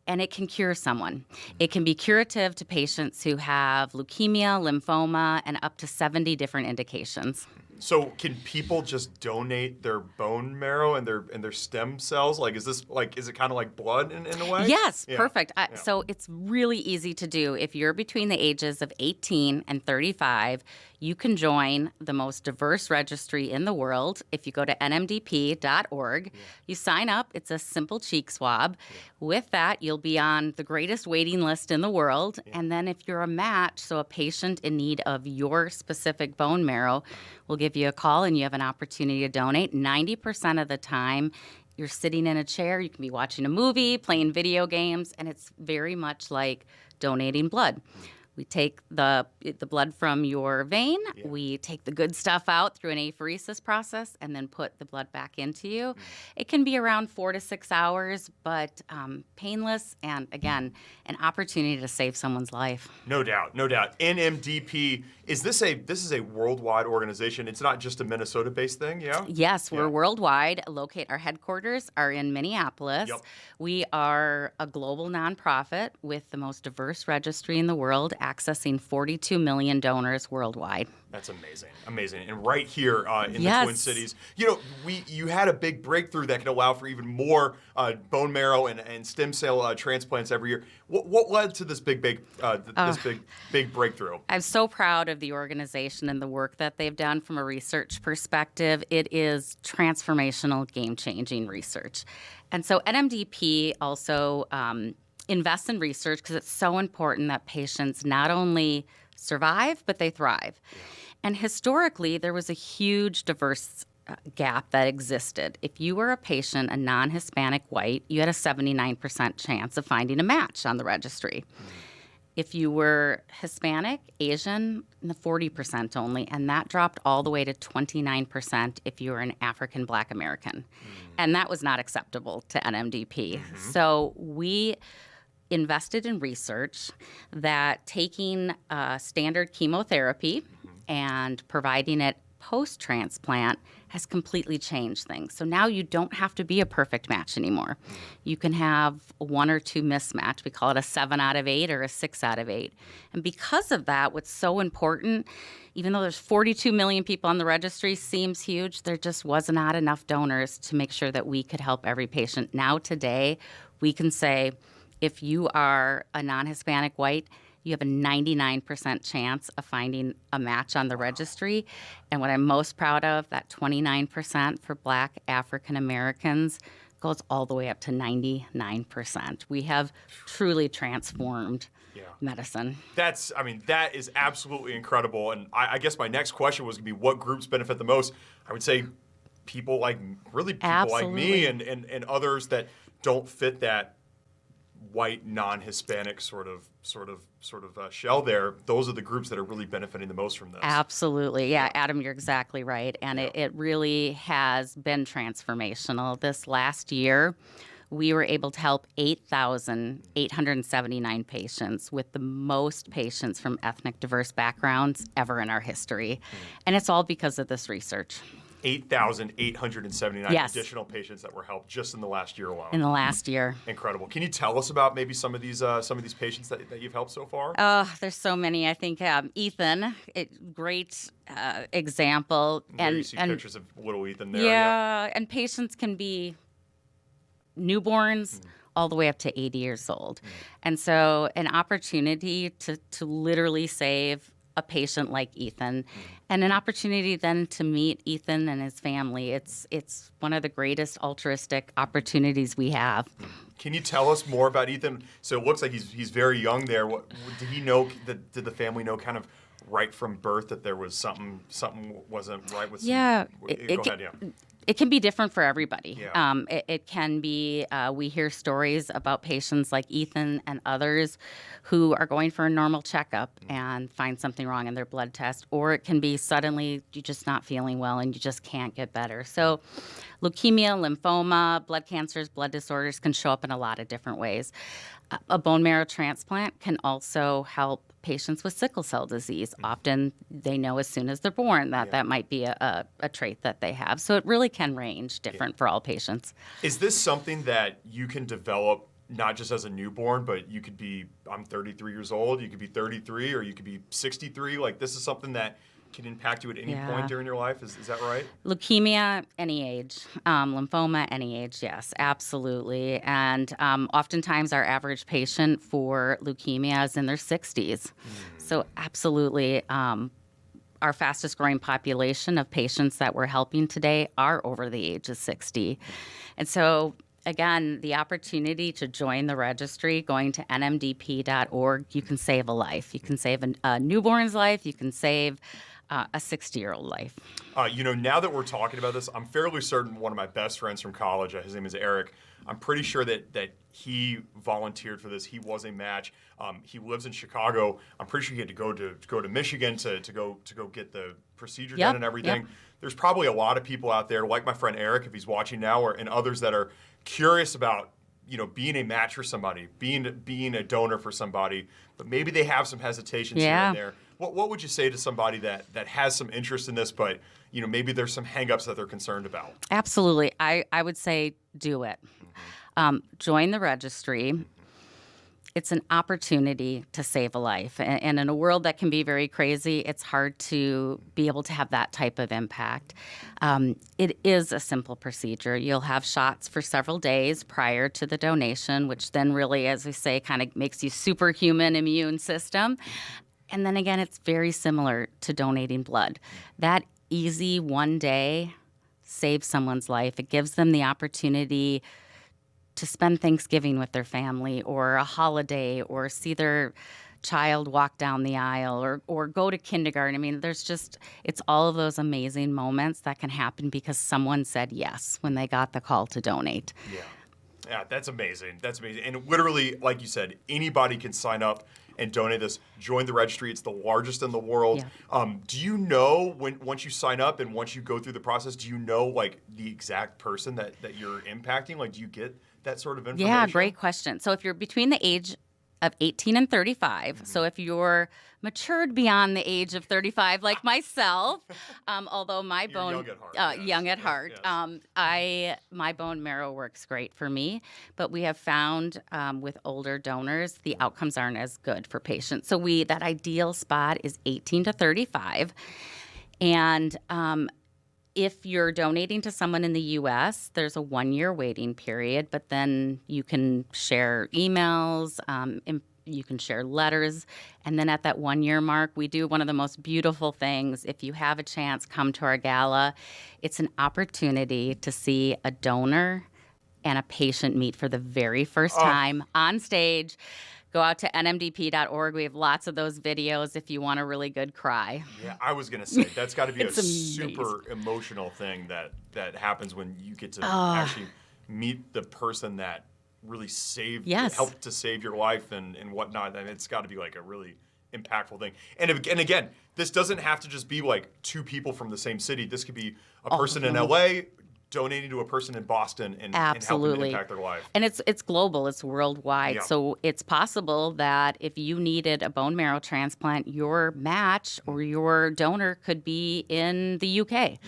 and it can cure someone. It can be curative to patients who have leukemia, lymphoma, and up to 70 different indications. So can people just donate their bone marrow and their stem cells? Like, is it kind of like blood in a way? Yes, Yeah. perfect. Yeah. So it's really easy to do. If you're between the ages of 18 and 35, you can join the most diverse registry in the world. If you go to nmdp.org, you sign up. It's a simple cheek swab. With that, you'll be on the greatest waiting list in the world. And then if you're a match, so a patient in need of your specific bone marrow, we'll give you a call and you have an opportunity to donate. 90% of the time, you're sitting in a chair, you can be watching a movie, playing video games, and it's very much like donating blood. We take the blood from your vein, we take the good stuff out through an apheresis process, and then put the blood back into you. It can be around 4 to 6 hours, but painless, and again, an opportunity to save someone's life. No doubt, no doubt. NMDP, this is a worldwide organization. It's not just a Minnesota-based thing, yeah? Yes, we're Yeah. worldwide. Our headquarters are in Minneapolis. Yep. We are a global nonprofit with the most diverse registry in the world, accessing 42 million donors worldwide. That's amazing, amazing. And right here in the Yes. Twin Cities, you had a big breakthrough that can allow for even more bone marrow and stem cell transplants every year. What led to this big breakthrough? I'm so proud of the organization and the work that they've done from a research perspective. It is transformational, game-changing research. And so NMDP also invests in research because it's so important that patients not only survive, but they thrive. And historically, there was a huge diverse gap that existed. If you were a patient, a non-Hispanic white, you had a 79% chance of finding a match on the registry. If you were Hispanic, Asian, the 40% only, and that dropped all the way to 29% if you were an African Black American. And that was not acceptable to NMDP. So we invested in research that taking standard chemotherapy and providing it post-transplant has completely changed things. So now you don't have to be a perfect match anymore. You can have 1 or 2 mismatch. We call it a 7 out of 8 or a 6 out of 8. And because of that, what's so important, even though there's 42 million people on the registry, seems huge, there just was not enough donors to make sure that we could help every patient. Now today, we can say, if you are a non-Hispanic white, you have a 99% chance of finding a match on the registry. And what I'm most proud of, that 29% for Black African Americans goes all the way up to 99%. We have truly transformed medicine. That is absolutely incredible. And I guess my next question was going to be, what groups benefit the most? I would say people like me Absolutely. and others that don't fit that white, non-Hispanic sort of shell there, those are the groups that are really benefiting the most from this. Absolutely. Yeah, Adam, you're exactly right. And it really has been transformational. This last year, we were able to help 8,879 patients, with the most patients from ethnic diverse backgrounds ever in our history. And it's all because of this research. 8,879 Yes. additional patients that were helped just in the last year alone. In the last year. Incredible. Can you tell us about maybe some of these patients that you've helped so far? Oh, there's so many. I think Ethan, great example. There you see pictures of little Ethan there. Yeah, and patients can be newborns all the way up to 80 years old. And so an opportunity to literally save a patient like Ethan, and an opportunity then to meet Ethan and his family. It's one of the greatest altruistic opportunities we have. Can you tell us more about Ethan? So it looks like he's very young there. What did he know? Did the family know kind of right from birth that there was something wasn't right with? Yeah, it can be different for everybody. Yeah. It can be, we hear stories about patients like Ethan and others who are going for a normal checkup and find something wrong in their blood test, or it can be suddenly you're just not feeling well and you just can't get better. So leukemia, lymphoma, blood cancers, blood disorders can show up in a lot of different ways. A bone marrow transplant can also help patients with sickle cell disease. Often they know as soon as they're born that that might be a trait that they have. So it really can range different for all patients. Is this something that you can develop not just as a newborn, but you could be, I'm 33 years old, you could be 33, or you could be 63. Like, this is something that can impact you at any point during your life. Is that right? Leukemia, any age. Lymphoma, any age, yes, absolutely. And oftentimes our average patient for leukemia is in their 60s. So absolutely, our fastest growing population of patients that we're helping today are over the age of 60. And so, again, the opportunity to join the registry, going to nmdp.org, you can save a life. You can save a newborn's life. You can save a 60-year-old life. Now that we're talking about this, I'm fairly certain one of my best friends from college, his name is Eric, I'm pretty sure that he volunteered for this. He was a match. He lives in Chicago. I'm pretty sure he had to go to Michigan to go get the procedure done and everything. There's probably a lot of people out there, like my friend Eric, if he's watching now, and others that are curious about being a match for somebody, being a donor for somebody, but maybe they have some hesitations here and there. What would you say to somebody that has some interest in this, but maybe there's some hangups that they're concerned about? Absolutely. I would say do it. Join the registry. It's an opportunity to save a life. And in a world that can be very crazy, it's hard to be able to have that type of impact. It is a simple procedure. You'll have shots for several days prior to the donation, which then really, as we say, kind of makes you superhuman immune system. And then again, it's very similar to donating blood. That easy one day saves someone's life. It gives them the opportunity to spend Thanksgiving with their family, or a holiday, or see their child walk down the aisle, or go to kindergarten. I mean, it's all of those amazing moments that can happen because someone said yes when they got the call to donate. Yeah, that's amazing. That's amazing. And literally, like you said, anybody can sign up and donate this. Join the registry. It's the largest in the world. Yeah. Do you know, once you sign up and once you go through the process, do you know like the exact person that you're impacting? Like, do you get that sort of information? Yeah, great question. So if you're between the age of 18 and 35, so if you're matured beyond the age of 35, like myself, although my bone young at heart, my bone marrow works great for me, but we have found with older donors the outcomes aren't as good for patients. So that ideal spot is 18 to 35, and if you're donating to someone in the U.S., there's a 1-year waiting period, but then you can share emails, you can share letters, and then at that 1-year mark, we do one of the most beautiful things. If you have a chance, come to our gala. It's an opportunity to see a donor and a patient meet for the very first time on stage. Go out to nmdp.org. We have lots of those videos if you want a really good cry. Yeah, I was going to say, that's got to be a super emotional thing that happens when you get to actually meet the person that really Yes. help to save your life and whatnot. And it's got to be like a really impactful thing. And again, this doesn't have to just be like two people from the same city. This could be a person in LA donating to a person in Boston and helping to impact their life. And it's global, it's worldwide. Yeah. So it's possible that if you needed a bone marrow transplant, your match or your donor could be in the UK.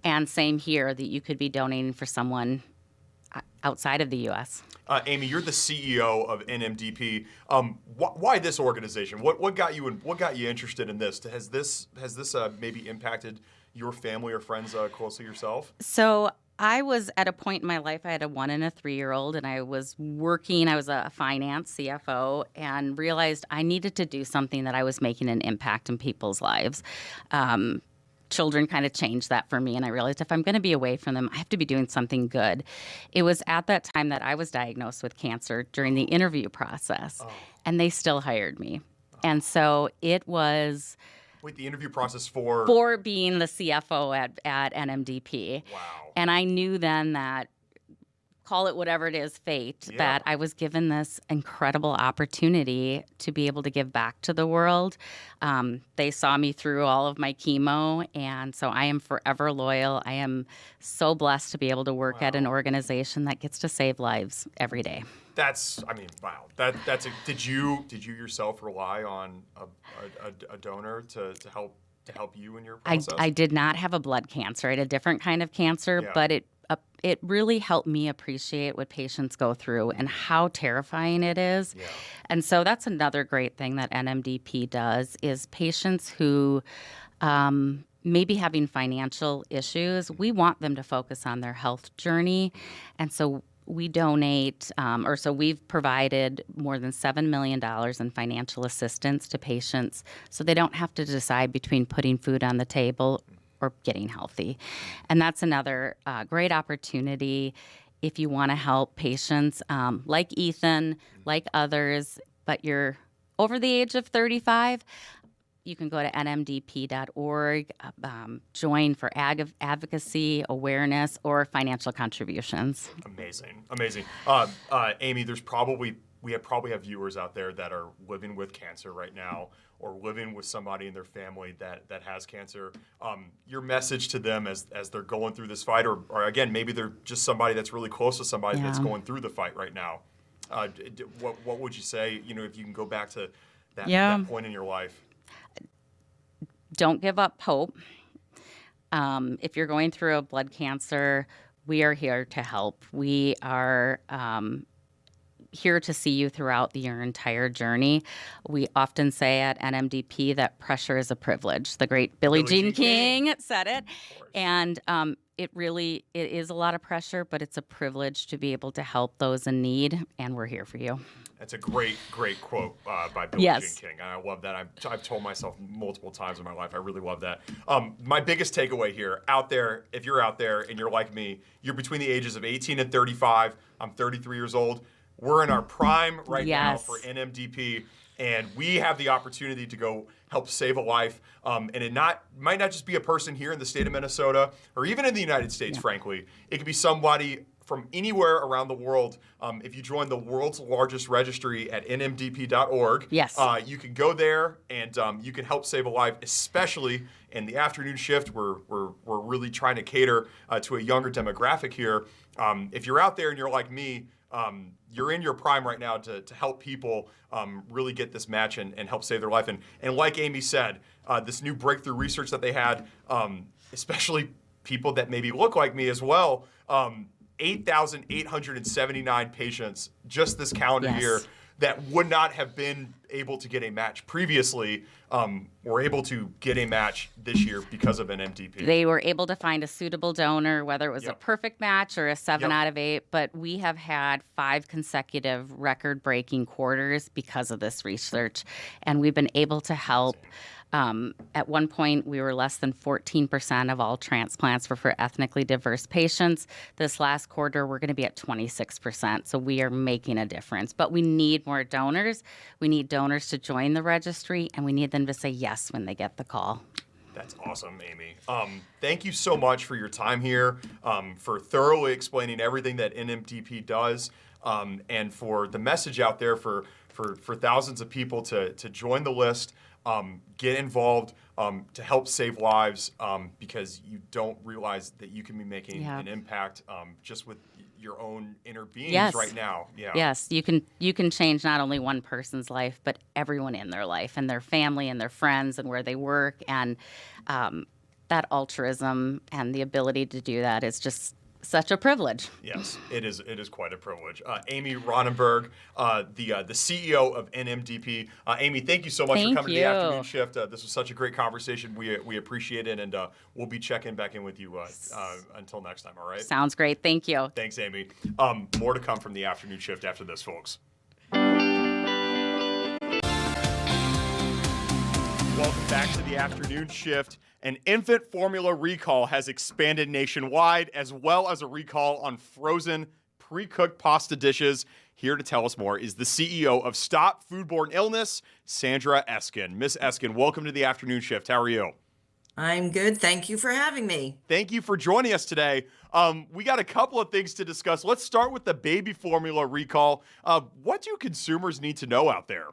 And same here, that you could be donating for someone outside of the U.S. Amy, you're the CEO of NMDP. Why this organization? What got you interested in this? Has this maybe impacted your family or friends closely yourself? So I was at a point in my life, I had a 1 and a 3-year-old, and I was a finance CFO, and realized I needed to do something that I was making an impact in people's lives. Children kind of changed that for me, and I realized if I'm going to be away from them, I have to be doing something good. It was at that time that I was diagnosed with cancer during the interview process, and they still hired me. And so it was... Wait, the interview process for being the CFO at NMDP. Wow. And I knew then that, call it whatever it is, fate, that I was given this incredible opportunity to be able to give back to the world. They saw me through all of my chemo, and so I am forever loyal. I am so blessed to be able to work at an organization that gets to save lives every day. Wow. Did you yourself rely on a donor to help you in your process? I did not have a blood cancer. I had a different kind of cancer, but it really helped me appreciate what patients go through and how terrifying it is. Yeah. And so that's another great thing that NMDP does is patients who may be having financial issues, we want them to focus on their health journey. And so we donate, we've provided more than $7 million in financial assistance to patients so they don't have to decide between putting food on the table or getting healthy. And that's another great opportunity if you want to help patients like Ethan, like others, but you're over the age of 35. You can go to nmdp.org, join for advocacy, awareness, or financial contributions. Amazing. Amy, we probably have viewers out there that are living with cancer right now or living with somebody in their family that has cancer. Your message to them as they're going through this fight, or again, maybe they're just somebody that's really close to somebody that's going through the fight right now. What would you say, if you can go back to that point in your life? Don't give up hope. If you're going through a blood cancer, we are here to help. We are here to see you throughout your entire journey. We often say at NMDP that pressure is a privilege. The great Billie Jean King said it. And it is a lot of pressure, but it's a privilege to be able to help those in need, and we're here for you. That's a great quote by Billie Jean King. And I love that. I've told myself multiple times in my life, I really love that. My biggest takeaway here, if you're out there and you're like me, you're between the ages of 18 and 35. I'm 33 years old. We're in our prime right now for NMDP, and we have the opportunity to go help save a life. And it might not just be a person here in the state of Minnesota or even in the United States, frankly. It could be somebody from anywhere around the world. If you join the world's largest registry at nmdp.org, you can go there and you can help save a life, especially in the afternoon shift. We're really trying to cater to a younger demographic here. If you're out there and you're like me, you're in your prime right now to help people really get this match and help save their life. And like Amy said, this new breakthrough research that they had, especially people that maybe look like me as well, 8,879 patients just this calendar year that would not have been able to get a match previously were able to get a match this year because of NMDP. They were able to find a suitable donor, whether it was a perfect match or a 7 out of 8, but we have had 5 consecutive record-breaking quarters because of this research, and we've been able to help. At one point, we were less than 14% of all transplants were for ethnically diverse patients. This last quarter, we're going to be at 26%. So we are making a difference. But we need more donors. We need donors to join the registry, and we need them to say yes when they get the call. That's awesome, Amy. Thank you so much for your time here, for thoroughly explaining everything that NMDP does. and for the message out there for thousands of people to join the list, get involved, to help save lives, because you don't realize that you can be making an impact just with your own inner beings right now. Yeah. Yes, you can change not only one person's life, but everyone in their life and their family and their friends and where they work. And that altruism and the ability to do that is just such a privilege. Yes, it is. It is quite a privilege. Amy Ronneberg, the CEO of NMDP. Amy, thank you so much for coming to the afternoon shift. This was such a great conversation. We appreciate it, and we'll be checking back in with you until next time. All right. Sounds great. Thank you. Thanks, Amy. More to come from the afternoon shift after this, folks. Welcome back to the afternoon shift. An infant formula recall has expanded nationwide, as well as a recall on frozen, pre-cooked pasta dishes. Here to tell us more is the CEO of Stop Foodborne Illness, Sandra Eskin. Miss Eskin, welcome to the afternoon shift. How are you? I'm good. Thank you for having me. Thank you for joining us today. We got a couple of things to discuss. Let's start with the baby formula recall. What do consumers need to know out there?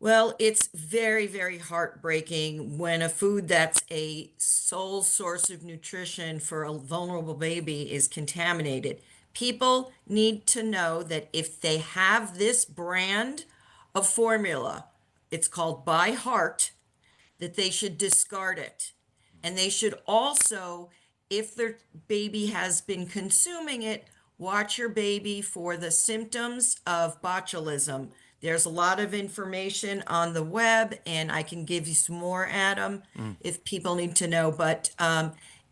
Well, it's very, very heartbreaking when a food that's a sole source of nutrition for a vulnerable baby is contaminated. People need to know that if they have this brand of formula, it's called By Heart, that they should discard it. And they should also, if their baby has been consuming it, watch your baby for the symptoms of botulism. There's a lot of information on the web, and I can give you some more, Adam, if people need to know. But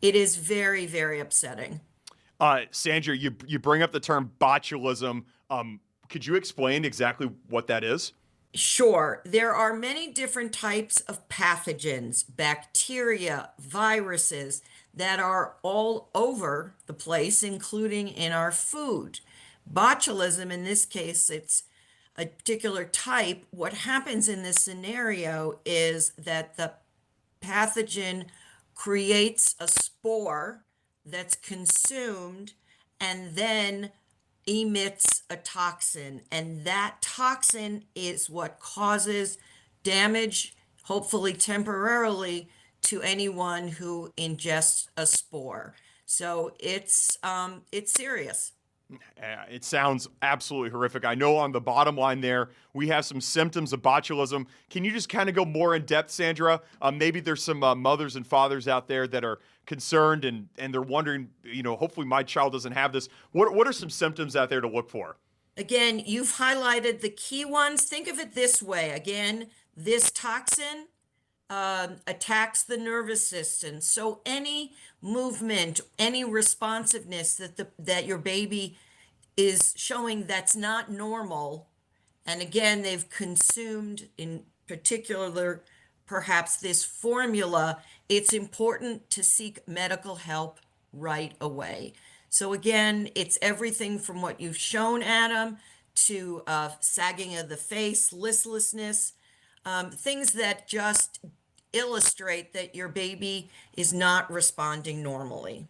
it is very, very upsetting. Sandra, you bring up the term botulism. Could you explain exactly what that is? Sure. There are many different types of pathogens, bacteria, viruses that are all over the place, including in our food. Botulism, in this case, it's a particular type. What happens in this scenario is that the pathogen creates a spore that's consumed and then emits a toxin. And that toxin is what causes damage, hopefully temporarily, to anyone who ingests a spore. So it's serious. It sounds absolutely horrific. I know on the bottom line there, we have some symptoms of botulism. Can you just kind of go more in depth, Sandra? Maybe there's some mothers and fathers out there that are concerned and they're wondering, hopefully my child doesn't have this. What are some symptoms out there to look for? Again, you've highlighted the key ones. Think of it this way. Again, this toxin attacks the nervous system. So any movement, any responsiveness that your baby is showing that's not normal, and again, they've consumed, in particular, perhaps this formula, it's important to seek medical help right away. So again, it's everything from what you've shown, Adam, to sagging of the face, listlessness, things that just illustrate that your baby is not responding normally.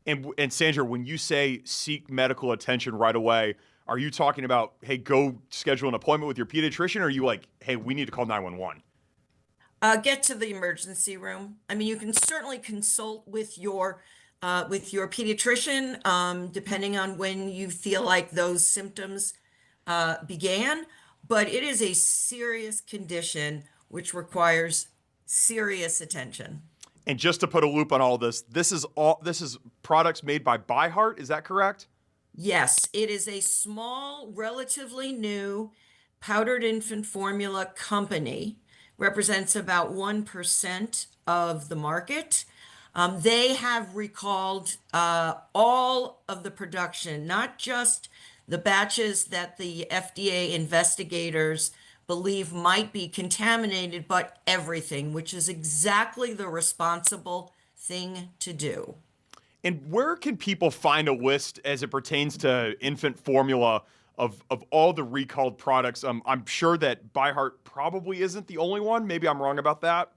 And Sandra, when you say seek medical attention right away, are you talking about, hey, go schedule an appointment with your pediatrician, or are you like, hey, we need to call 911? Get to the emergency room. I mean, you can certainly consult with your pediatrician, depending on when you feel like those symptoms began. But it is a serious condition which requires serious attention. And just to put a loop on all this is products made by Heart, is that correct? Yes, it is a small, relatively new powdered infant formula company, represents about 1% of the market. They have recalled all of the production, not just the batches that the FDA investigators believe might be contaminated, but everything, which is exactly the responsible thing to do. And where can people find a list as it pertains to infant formula of all the recalled products? I'm sure that By Heart probably isn't the only one. Maybe I'm wrong about that.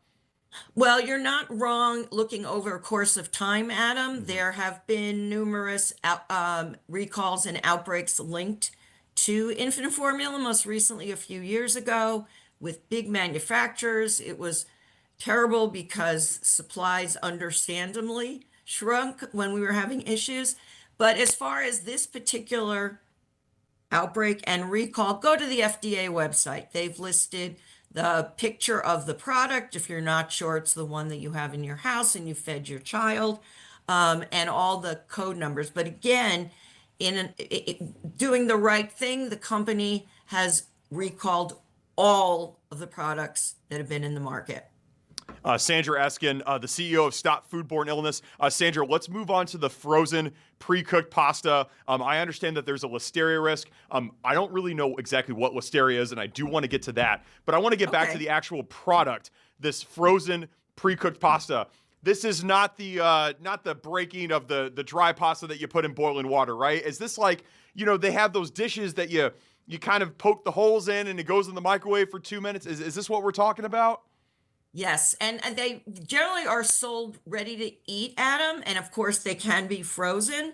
Well, you're not wrong looking over a course of time, Adam. There have been numerous recalls and outbreaks linked to infant formula, most recently a few years ago with big manufacturers. It was terrible because supplies understandably shrunk when we were having issues. But as far as this particular outbreak and recall, go to the FDA website. They've listed the picture of the product, if you're not sure it's the one that you have in your house and you fed your child, and all the code numbers. But again, doing the right thing, the company has recalled all of the products that have been in the market. Sandra Eskin, the CEO of Stop Foodborne Illness. Sandra, let's move on to the frozen pre-cooked pasta. I understand that there's a listeria risk. I don't really know exactly what listeria is, and I do want to get to that. But I want to get back to the actual product, this frozen pre-cooked pasta. This is not the breaking of the dry pasta that you put in boiling water, right? Is this like, they have those dishes that you kind of poke the holes in and it goes in the microwave for 2 minutes? Is this what we're talking about? Yes, and they generally are sold ready to eat, Adam, and of course they can be frozen.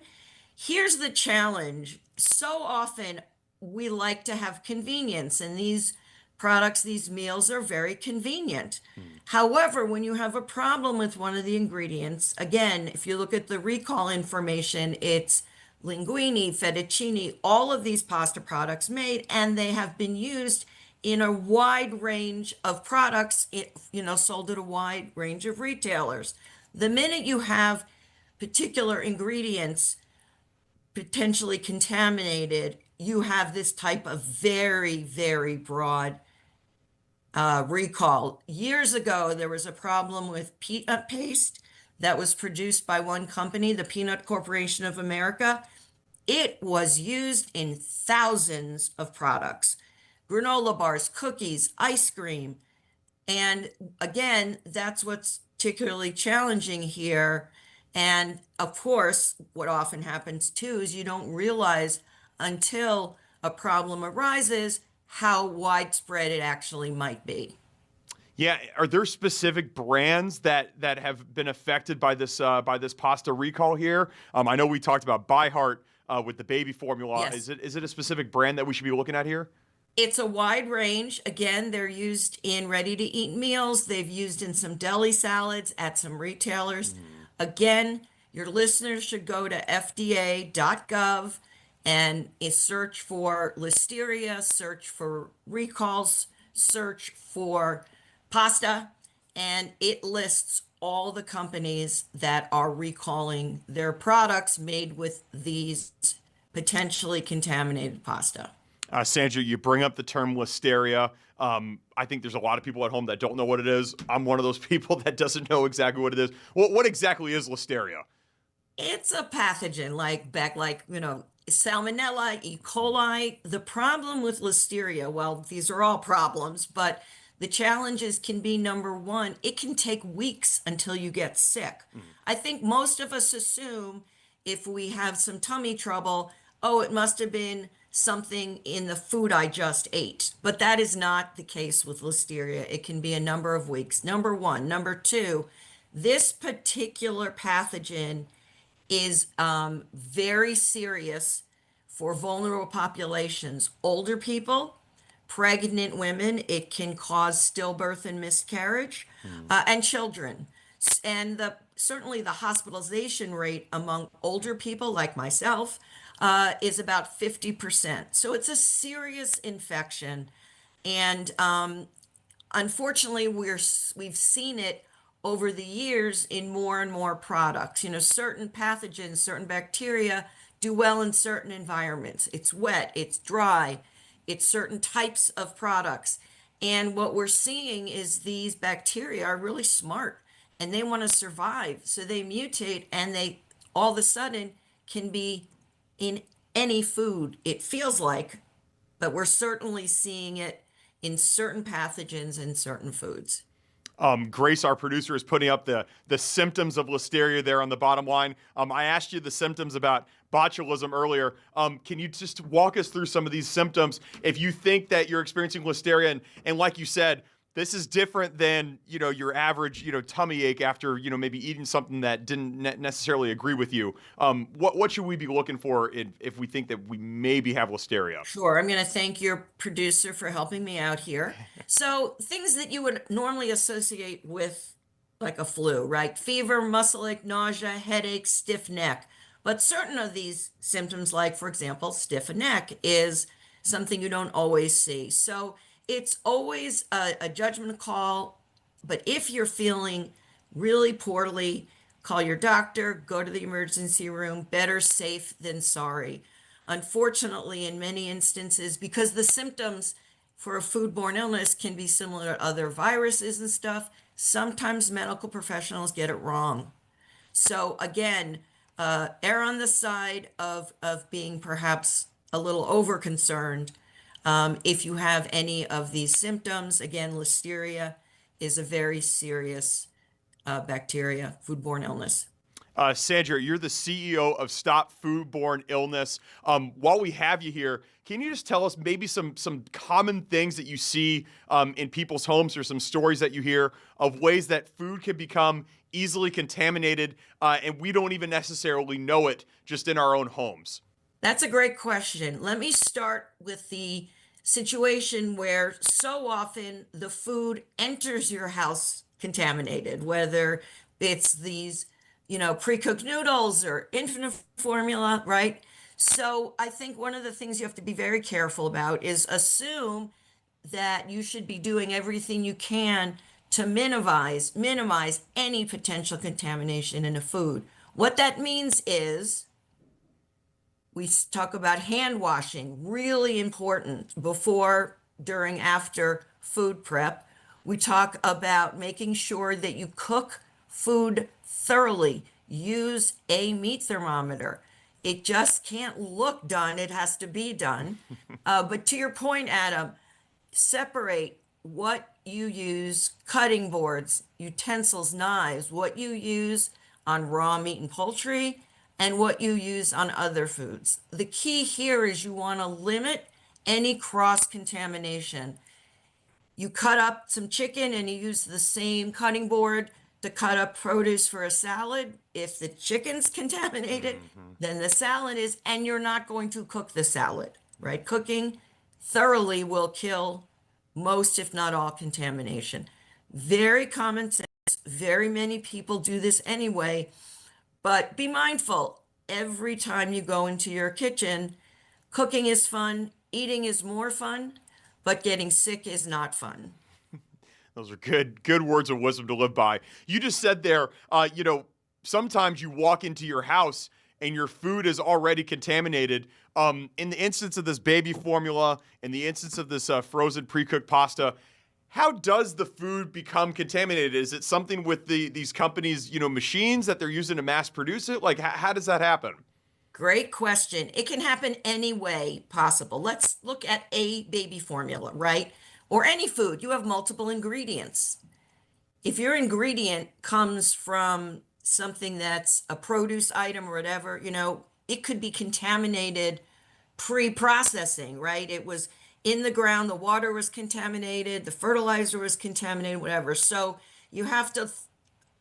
Here's the challenge. So often we like to have convenience, and these products, these meals are very convenient. However, when you have a problem with one of the ingredients, again, if you look at the recall information, it's linguine, fettuccine, all of these pasta products made, and they have been used in a wide range of products, sold at a wide range of retailers. The minute you have particular ingredients potentially contaminated, you have this type of very, very broad recall. Years ago, there was a problem with peanut paste that was produced by one company, the Peanut Corporation of America. It was used in thousands of products. Granola bars, cookies, ice cream. And again, that's what's particularly challenging here. And of course, what often happens too is you don't realize until a problem arises how widespread it actually might be. Yeah, are there specific brands that have been affected by this pasta recall here? I know we talked about By Heart with the baby formula. Yes. Is it a specific brand that we should be looking at here? It's a wide range. Again, they're used in ready-to-eat meals. They've used in some deli salads at some retailers. Again, your listeners should go to fda.gov and search for listeria, search for recalls, search for pasta, and it lists all the companies that are recalling their products made with these potentially contaminated pasta. Sandra, you bring up the term listeria. I think there's a lot of people at home that don't know what it is. I'm one of those people that doesn't know exactly what it is. What exactly is listeria? It's a pathogen like Salmonella, E. coli. The problem with listeria, well, these are all problems, but the challenges can be, number one, it can take weeks until you get sick. I think most of us assume if we have some tummy trouble, it must have been something in the food I just ate. But that is not the case with listeria. It can be a number of weeks. Number one. Number two, this particular pathogen is very serious for vulnerable populations. Older people, pregnant women, it can cause stillbirth and miscarriage, and children. And certainly the hospitalization rate among older people like myself is about 50%. So it's a serious infection. And unfortunately, we've seen it over the years in more and more products. Certain pathogens, certain bacteria do well in certain environments. It's wet, it's dry, it's certain types of products. And what we're seeing is these bacteria are really smart and they want to survive. So they mutate and they all of a sudden can be in any food, it feels like, but we're certainly seeing it in certain pathogens in certain foods. Grace, our producer, is putting up the symptoms of listeria there on the bottom line. I asked you the symptoms about botulism earlier. Can you just walk us through some of these symptoms if you think that you're experiencing listeria? And like you said, This is different than, your average, tummy ache after, maybe eating something that didn't necessarily agree with you. What should we be looking for if we think that we maybe have listeria? Sure. I'm going to thank your producer for helping me out here. So things that you would normally associate with like a flu, right? Fever, muscle ache, nausea, headache, stiff neck. But certain of these symptoms, like, for example, stiff neck, is something you don't always see. So it's always a judgment call. But if you're feeling really poorly, call your doctor, go to the emergency room. Better safe than sorry. Unfortunately, in many instances, because the symptoms for a foodborne illness can be similar to other viruses and stuff, sometimes medical professionals get it wrong. So again, err on the side of being perhaps a little over concerned. If you have any of these symptoms, again, listeria is a very serious bacteria, foodborne illness. Sandra, you're the CEO of Stop Foodborne Illness. While we have you here, can you just tell us maybe some common things that you see in people's homes, or some stories that you hear of ways that food can become easily contaminated and we don't even necessarily know it just in our own homes? That's a great question. Let me start with the situation where so often the food enters your house contaminated, whether it's these pre-cooked noodles or infant formula, right? So I think one of the things you have to be very careful about is assume that you should be doing everything you can to minimize any potential contamination in a food. What that means is we talk about hand washing, really important, before, during, after food prep. We talk about making sure that you cook food thoroughly. Use a meat thermometer. It just can't look done, it has to be done. But to your point, Adam, separate what you use, cutting boards, utensils, knives, what you use on raw meat and poultry, and what you use on other foods. The key here is you want to limit any cross-contamination. You cut up some chicken and you use the same cutting board to cut up produce for a salad. If the chicken's contaminated, then the salad is, and you're not going to cook the salad, right? Cooking thoroughly will kill most, if not all, contamination. Very common sense. Very many people do this anyway, but be mindful. Every time you go into your kitchen, cooking is fun, eating is more fun, but getting sick is not fun. Those are good words of wisdom to live by. You just said there, sometimes you walk into your house and your food is already contaminated. In the instance of this baby formula, in the instance of this frozen pre-cooked pasta, how does the food become contaminated? Is it something with these companies, machines that they're using to mass produce it? Like, how does that happen? Great question. It can happen any way possible. Let's look at a baby formula, right? Or any food. You have multiple ingredients. If your ingredient comes from something that's a produce item or whatever, it could be contaminated pre-processing, right? It was in the ground, the water was contaminated, the fertilizer was contaminated, whatever. So you have to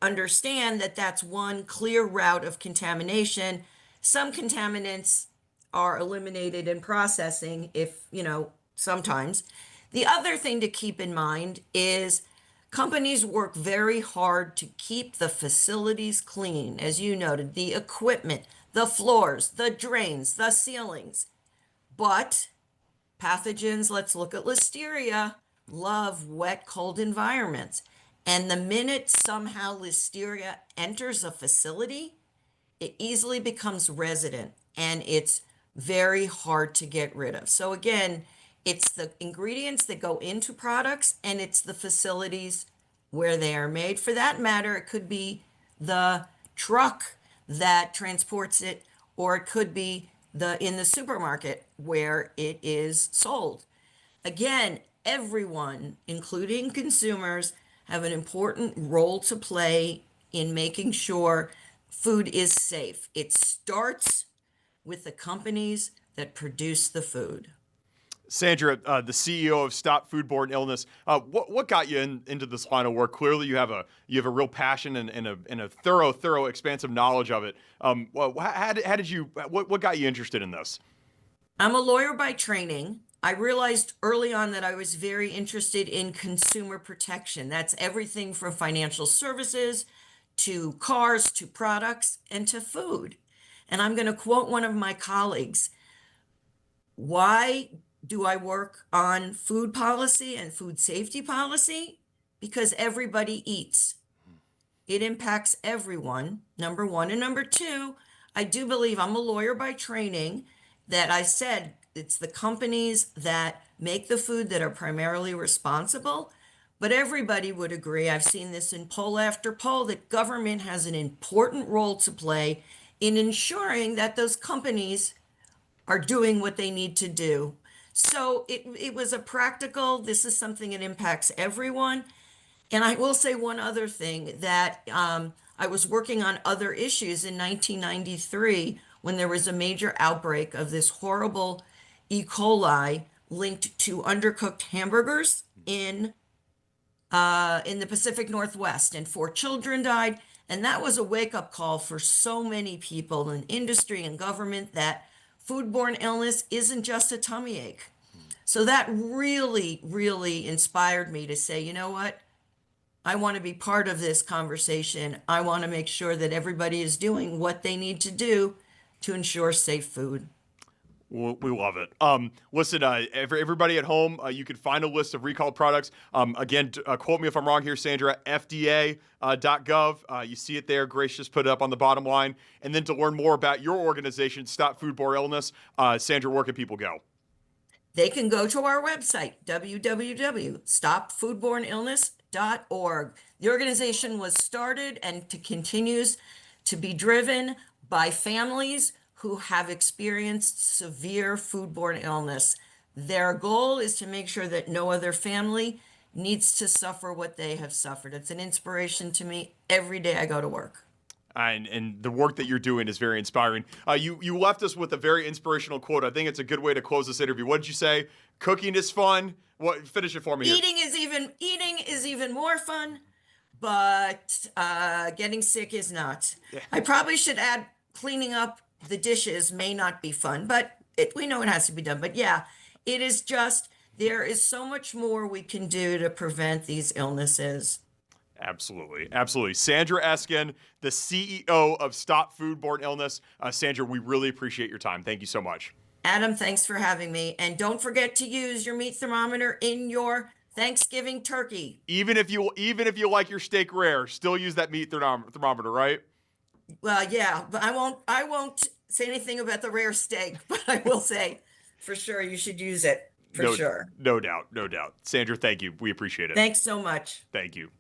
understand that that's one clear route of contamination. Some contaminants are eliminated in processing sometimes. The other thing to keep in mind is companies work very hard to keep the facilities clean, as you noted, the equipment, the floors, the drains, the ceilings. But pathogens, let's look at listeria, love wet, cold environments. And the minute somehow listeria enters a facility, it easily becomes resident and it's very hard to get rid of. So again, it's the ingredients that go into products and it's the facilities where they are made. For that matter, it could be the truck that transports it, or it could be in the supermarket where it is sold. Again, everyone, including consumers, have an important role to play in making sure food is safe. It starts with the companies that produce the food. Sandra, the CEO of Stop Foodborne Illness, what got you into this line of work? Clearly, you have a real passion and a thorough, expansive knowledge of it. What got you interested in this? I'm a lawyer by training. I realized early on that I was very interested in consumer protection. That's everything from financial services to cars to products and to food. And I'm going to quote one of my colleagues. Why do I work on food policy and food safety policy? Because everybody eats. It impacts everyone, number one. And number two, I do believe, I'm a lawyer by training, that I said it's the companies that make the food that are primarily responsible. But everybody would agree, I've seen this in poll after poll, that government has an important role to play in ensuring that those companies are doing what they need to do. So it was a practical, this is something that impacts everyone. And I will say one other thing, that I was working on other issues in 1993 when there was a major outbreak of this horrible E. coli linked to undercooked hamburgers in the Pacific Northwest, and 4 children died. And that was a wake-up call for so many people in industry and government that foodborne illness isn't just a tummy ache. So that really, really inspired me to say, you know what? I want to be part of this conversation. I want to make sure that everybody is doing what they need to do to ensure safe food. We love it. Listen, everybody at home, you can find a list of recalled products. Again, quote me if I'm wrong here, Sandra, FDA.gov. You see it there. Grace just put it up on the bottom line. And then to learn more about your organization, Stop Foodborne Illness, Sandra, where can people go? They can go to our website, www.stopfoodborneillness.org. The organization was started and continues to be driven by families who have experienced severe foodborne illness. Their goal is to make sure that no other family needs to suffer what they have suffered. It's an inspiration to me every day I go to work. And the work that you're doing is very inspiring. You left us with a very inspirational quote. I think it's a good way to close this interview. What did you say? Cooking is fun. Finish it for me here. Eating is even more fun, but getting sick is not. Yeah. I probably should add cleaning up the dishes may not be fun, but we know it has to be done. But yeah, it is just, there is so much more we can do to prevent these illnesses. Absolutely. Absolutely. Sandra Eskin, the CEO of Stop Foodborne Illness. Sandra, we really appreciate your time. Thank you so much. Adam, thanks for having me. And don't forget to use your meat thermometer in your Thanksgiving turkey. Even if you like your steak rare, still use that meat thermometer, right? Well, yeah, but I won't say anything about the rare steak, but I will say for sure you should use it. Sure. No doubt. Sandra, thank you. We appreciate it. Thanks so much. Thank you.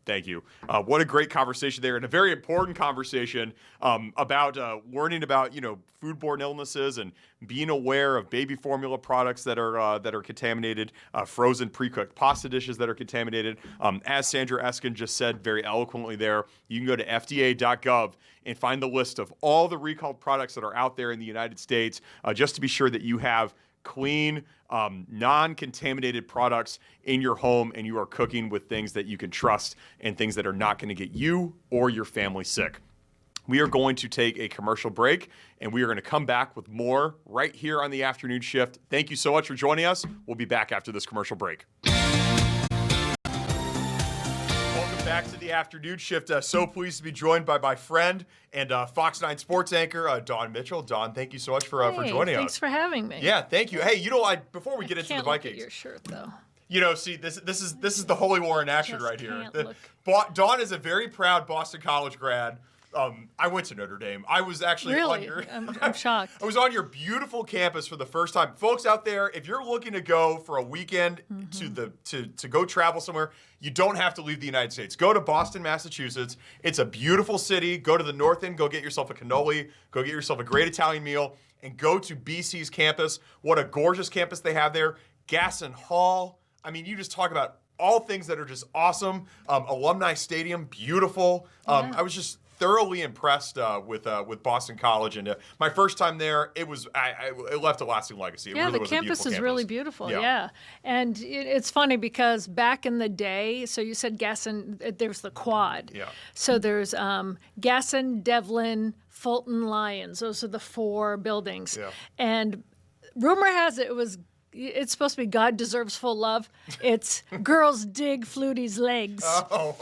What a great conversation there, and a very important conversation about learning about foodborne illnesses and being aware of baby formula products that are contaminated, frozen pre-cooked pasta dishes that are contaminated. As Sandra Eskin just said very eloquently there, you can go to FDA.gov and find the list of all the recalled products that are out there in the United States, just to be sure that you have clean, non-contaminated products in your home and you are cooking with things that you can trust and things that are not going to get you or your family sick. We are going to take a commercial break and we are going to come back with more right here on the afternoon shift. Thank you so much for joining us. We'll be back after this commercial break. Back to the afternoon shift. So pleased to be joined by my friend and Fox 9 sports anchor, Dawn Mitchell. Dawn, thank you so much for joining us. Thanks for having me. Yeah, thank you. Hey, before we get into the Vikings, look at your shirt though. See, this is the Holy War in action right here. Dawn is a very proud Boston College grad. I went to Notre Dame. I was actually really? I'm shocked. I was on your beautiful campus for the first time. Folks out there, if you're looking to go for a weekend to go travel somewhere, you don't have to leave the United States. Go to Boston, Massachusetts. It's a beautiful city. Go to the North End. Go get yourself a cannoli. Go get yourself a great Italian meal. And go to BC's campus. What a gorgeous campus they have there. Gasson Hall. I mean, you just talk about all things that are just awesome. Alumni Stadium, beautiful. I was just thoroughly impressed with Boston College, and my first time there, it left a lasting legacy. It really the was campus is really beautiful. Yeah. And it's funny because back in the day, so you said Gasson, there's the quad. Yeah. So there's Gasson, Devlin, Fulton, Lyons. Those are the 4 buildings. Yeah. And rumor has it's supposed to be God deserves full love. It's girls dig Flutie's legs. Oh.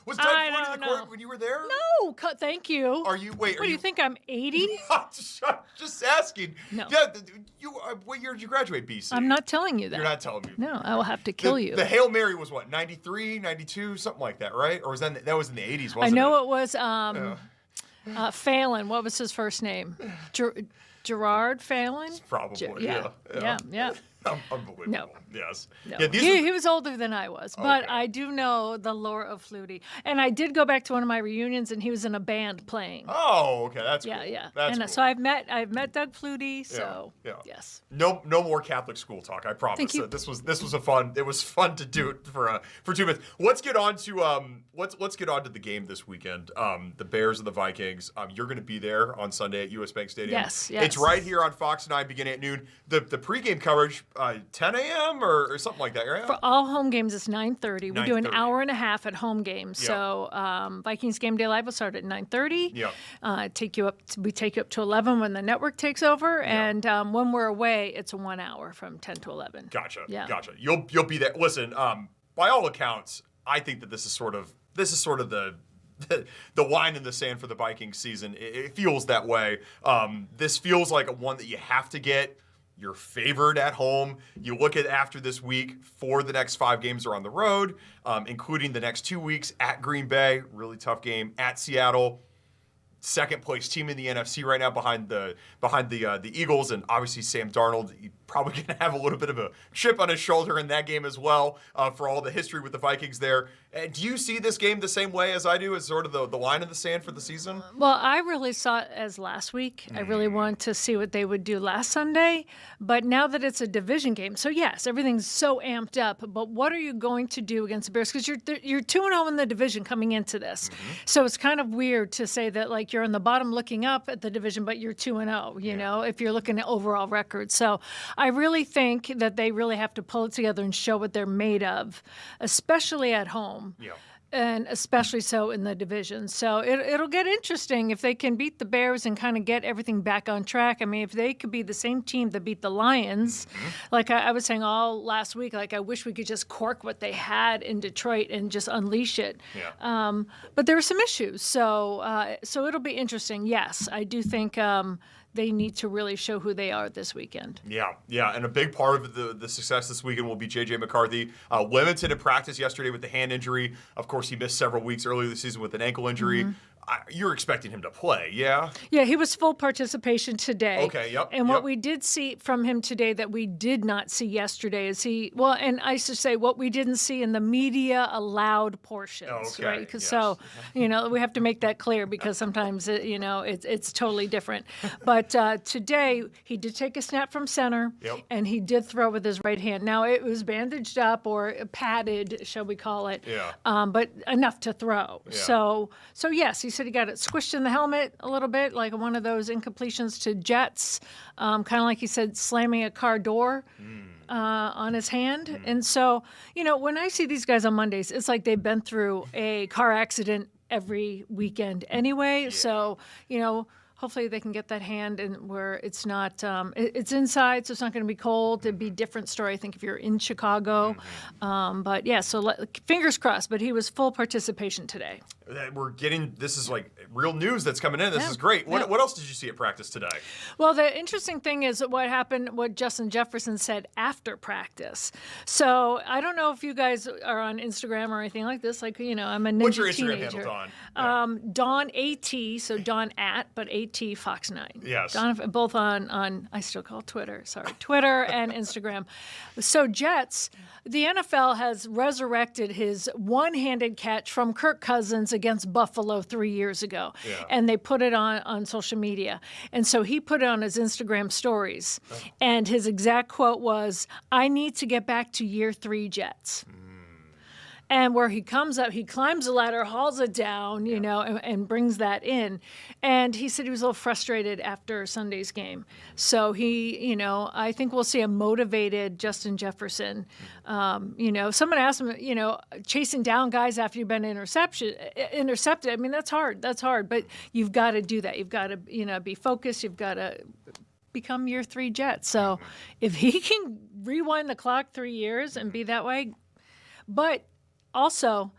Was Doug Flutie in the court when you were there? No, thank you. Are you? Wait, What do you think? I'm 80? Just asking. No. Yeah, what year did you graduate, BC? I'm not telling you that. You're not telling me. No, I will have to kill you. The Hail Mary was what, 93, 92, something like that, right? Or was that was in the 80s, wasn't it? I know it was Phelan. What was his first name? Gerard Phelan? Probably, yeah. Unbelievable. No. Yes. No. Yeah, He was older than I was, but Okay. I do know the lore of Flutie. And I did go back to one of my reunions, and he was in a band playing. Oh, okay, that's Yeah, cool. yeah. That's And cool. so I've met Doug Flutie. So yeah. yes. No more Catholic school talk. I promise. Thank you. This was fun. It was fun to do it for 2 minutes. Let's get on to let's get on to the game this weekend. The Bears and the Vikings. You're going to be there on Sunday at US Bank Stadium. Yes. It's right here on Fox 9 beginning at noon. The pregame coverage 10 a.m. or something like that, right? For all home games, it's 9:30. We do an 9:30. hour and a half at home games. Yeah. So Vikings Game Day Live will start at 9:30. Yeah. We take you up to 11 when the network takes over, and when we're away, it's 1 hour from 10 to 11. Gotcha. Yeah. Gotcha. You'll be there. Listen, by all accounts, I think that this is sort of the line in the sand for the Vikings season. It feels that way. This feels like one that you have to get. You're favored at home. You look at after this week, 4 of the next 5 games are on the road, including the next 2 weeks at Green Bay, really tough game, at Seattle. Second place team in the NFC right now behind the Eagles, and obviously Sam Darnold probably going to have a little bit of a chip on his shoulder in that game as well for all the history with the Vikings there. Do you see this game the same way as I do, as sort of the line in the sand for the season? Well, I really saw it as last week. I really wanted to see what they would do last Sunday. But now that it's a division game, so yes, everything's so amped up. But what are you going to do against the Bears? Because you're 2-0 in the division coming into this. So it's kind of weird to say that like you're in the bottom looking up at the division, but you're 2-0, you know, if you're looking at overall records. So I really think that they really have to pull it together and show what they're made of, especially at home. Yeah. And especially so in the division. So it'll get interesting if they can beat the Bears and kind of get everything back on track. I mean, if they could be the same team that beat the Lions, like I was saying all last week, like I wish we could just cork what they had in Detroit and just unleash it. Yeah. But there were some issues. So it'll be interesting. Yes, I do think they need to really show who they are this weekend. Yeah, and a big part of the success this weekend will be J.J. McCarthy. Limited in practice yesterday with the hand injury. Of course, he missed several weeks earlier this season with an ankle injury. You're expecting him to play, yeah? Yeah, he was full participation today. Okay, yep. And what we did see from him today that we did not see yesterday is and I should say what we didn't see in the media allowed portions, Okay, right? Because yes. so, we have to make that clear because sometimes, it's totally different. But today, he did take a snap from center, and he did throw with his right hand. Now, it was bandaged up or padded, shall we call it, but enough to throw. Yeah. So yes, he said he got it squished in the helmet a little bit, like one of those incompletions to Jets, kind of like he said, slamming a car door on his hand. And so, when I see these guys on Mondays, it's like they've been through a car accident every weekend anyway. So, hopefully they can get that hand and where it's not, it's inside, so it's not going to be cold. It'd be a different story, I think, if you're in Chicago. But yeah, so fingers crossed. But he was full participation today. This is like real news that's coming in. This is great. What else did you see at practice today? Well, the interesting thing is what Justin Jefferson said after practice. So I don't know if you guys are on Instagram or anything like this. Like, I'm a ninja What's your Instagram teenager. handle, Dawn? Dawn AT, so Dawn but AT Fox 9. Yes. Dawn, both on I still call it Twitter. Sorry, Twitter and Instagram. So Jets, the NFL has resurrected his one-handed catch from Kirk Cousins against Buffalo 3 years ago. Yeah. And they put it on social media. And so he put it on his Instagram stories. And his exact quote was, "I need to get back to year 3 Jets." And where he comes up, he climbs the ladder, hauls it down, you know, and brings that in. And he said he was a little frustrated after Sunday's game. So he, you know, I think we'll see a motivated Justin Jefferson. You know, someone asked him, you know, chasing down guys after you've been intercepted. I mean, that's hard. That's hard. But you've got to do that. You've got to, you know, be focused. You've got to become year 3 Jet. So if he can rewind the clock 3 years and be that way, but also,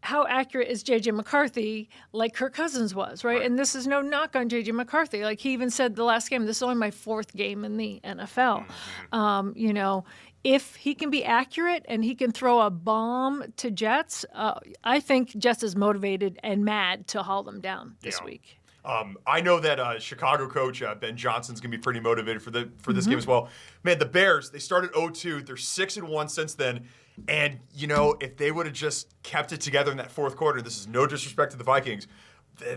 how accurate is J.J. McCarthy like Kirk Cousins was, right? And this is no knock on J.J. McCarthy. Like, he even said the last game, this is only my 4th game in the NFL. You know, if he can be accurate and he can throw a bomb to Jets, I think Jets is motivated and mad to haul them down this week. I know that Chicago coach Ben Johnson's going to be pretty motivated for this game as well. Man, the Bears, they started 0-2. They're 6-1 since then. And, you know, if they would have just kept it together in that 4th quarter, this is no disrespect to the Vikings,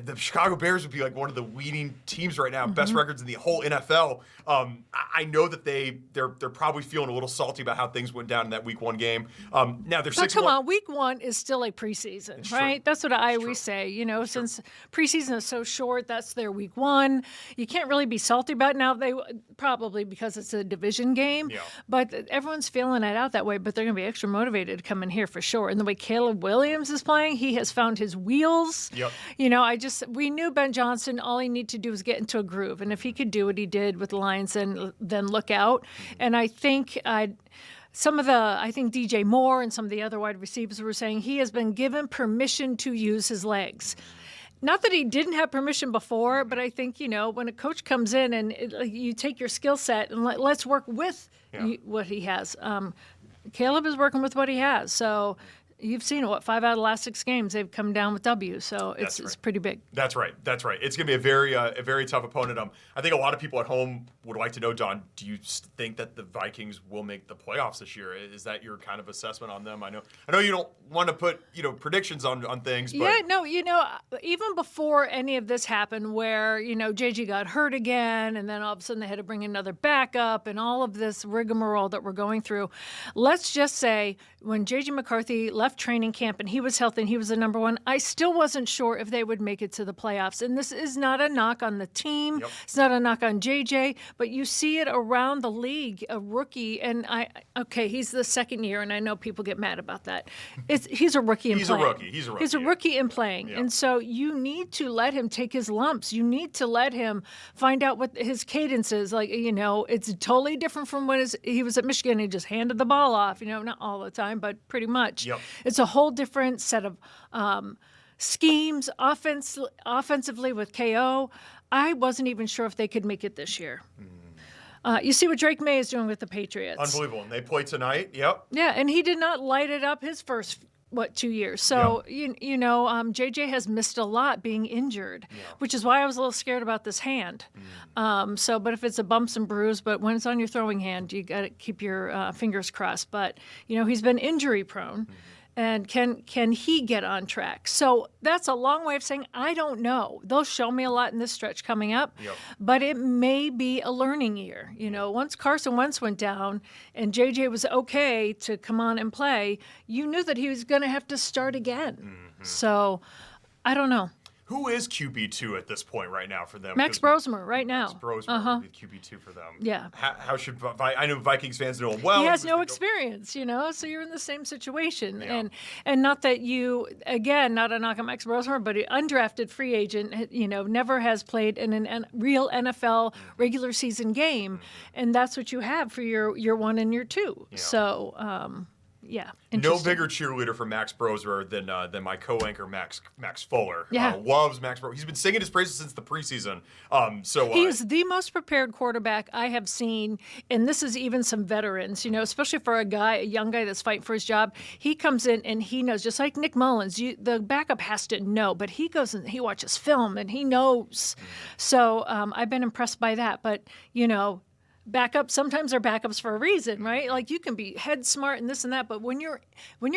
the Chicago Bears would be like one of the leading teams right now, best records in the whole NFL. I know that they're probably feeling a little salty about how things went down in that Week 1 game. Now they're 6-1. But come on, Week 1 is still like preseason, It's right? true. That's what I always say. You know, since preseason is so short, that's their Week 1. You can't really be salty about it now. They probably because it's a division game, but everyone's feeling it out that way. But they're going to be extra motivated to come in here for sure. And the way Caleb Williams is playing, he has found his wheels. You know, we knew Ben Johnson, all he needed to do was get into a groove. And if he could do what he did with the Lions, then look out. And I think I think DJ Moore and some of the other wide receivers were saying he has been given permission to use his legs. Not that he didn't have permission before, but I think, you know, when a coach comes in and you take your skill set and let's work with what he has. Caleb is working with what he has. So you've seen 5 out of the last 6 games they've come down with W, so it's pretty big. That's right. It's going to be a very tough opponent. I think a lot of people at home would like to know, Don, do you think that the Vikings will make the playoffs this year? Is that your kind of assessment on them? I know you don't want to put, you know, predictions on things, but you know, even before any of this happened, where, you know, JJ got hurt again, and then all of a sudden they had to bring another backup, and all of this rigmarole that we're going through. Let's just say when JJ McCarthy left training camp and he was healthy and he was the number 1, I still wasn't sure if they would make it to the playoffs. And this is not a knock on the team. It's not a knock on JJ, but you see it around the league, a rookie. And he's the 2nd year, and I know people get mad about that. He's a rookie in playing. He's a rookie in playing. And so you need to let him take his lumps. You need to let him find out what his cadence is. Like, you know, it's totally different from when he was at Michigan and he just handed the ball off, you know, not all the time, but pretty much. It's a whole different set of schemes offensively with KO. I wasn't even sure if they could make it this year. You see what Drake May is doing with the Patriots. Unbelievable. And they play tonight. Yeah, and he did not light it up his first 2 years. So, you know, JJ has missed a lot being injured, which is why I was a little scared about this hand. But if it's a bumps and bruise, but when it's on your throwing hand, you got to keep your fingers crossed. But, you know, he's been injury prone. And can he get on track? So that's a long way of saying I don't know. They'll show me a lot in this stretch coming up, but it may be a learning year. You know, once Carson Wentz went down and JJ was okay to come on and play, you knew that he was going to have to start again. So I don't know. Who is QB2 at this point right now for them? Max Brosmer right now. Max Brosmer would be QB2 for them. Yeah. How should I know Vikings fans know him well? He has no experience, you know, so you're in the same situation. And not that you, again, not a knock on Max Brosmer, but an undrafted free agent, you know, never has played in a real NFL regular season game. And that's what you have for your 1 and your 2. So, no bigger cheerleader for Max Brosmer than my co-anchor Max Fuller. Yeah. Loves Max Brosmer. He's been singing his praises since the preseason. He is the most prepared quarterback I have seen, and this is even some veterans, you know, especially for a young guy that's fighting for his job. He comes in and he knows, just like Nick Mullins, the backup has to know, but he goes and he watches film and he knows. So I've been impressed by that. But, you know, backups sometimes are backups for a reason, right? Like you can be head smart and this and that, but when you're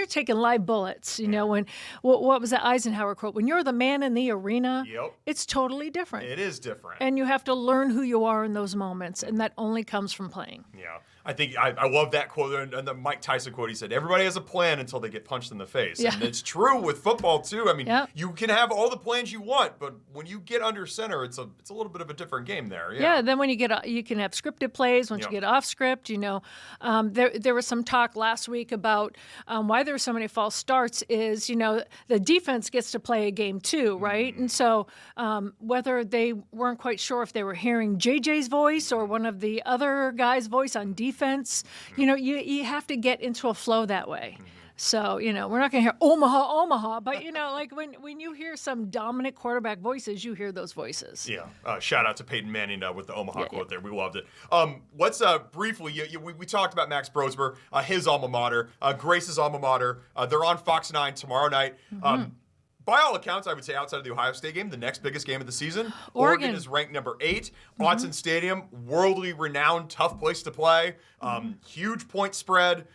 taking live bullets, you know, when what was that Eisenhower quote? When you're the man in the arena, it's totally different. It is different. And you have to learn who you are in those moments, and that only comes from playing. Yeah. I think I love that quote and the Mike Tyson quote. He said, "Everybody has a plan until they get punched in the face." Yeah. And it's true with football too. I mean, Yep. you can have all the plans you want, but when you get under center, it's a little bit of a different game there. Yeah, then when you get, you can have scripted plays. Once Yep. you get off script, there was some talk last week about why there were so many false starts. Is the defense gets to play a game too, right? And so whether they weren't quite sure if they were hearing JJ's voice or one of the other guys' voice on defense, you have to get into a flow that way. So, we're not going to hear Omaha, but, like when you hear some dominant quarterback voices, you hear those voices. Yeah. Shout out to Peyton Manning with the Omaha quote there. We loved it. Let's briefly, we talked about Max Brosmer, his alma mater, Grace's alma mater. They're on Fox 9 tomorrow night. By all accounts, I would say outside of the Ohio State game, the next biggest game of the season. Oregon is ranked number 8. Autzen Stadium, worldly renowned, tough place to play. Huge point spread.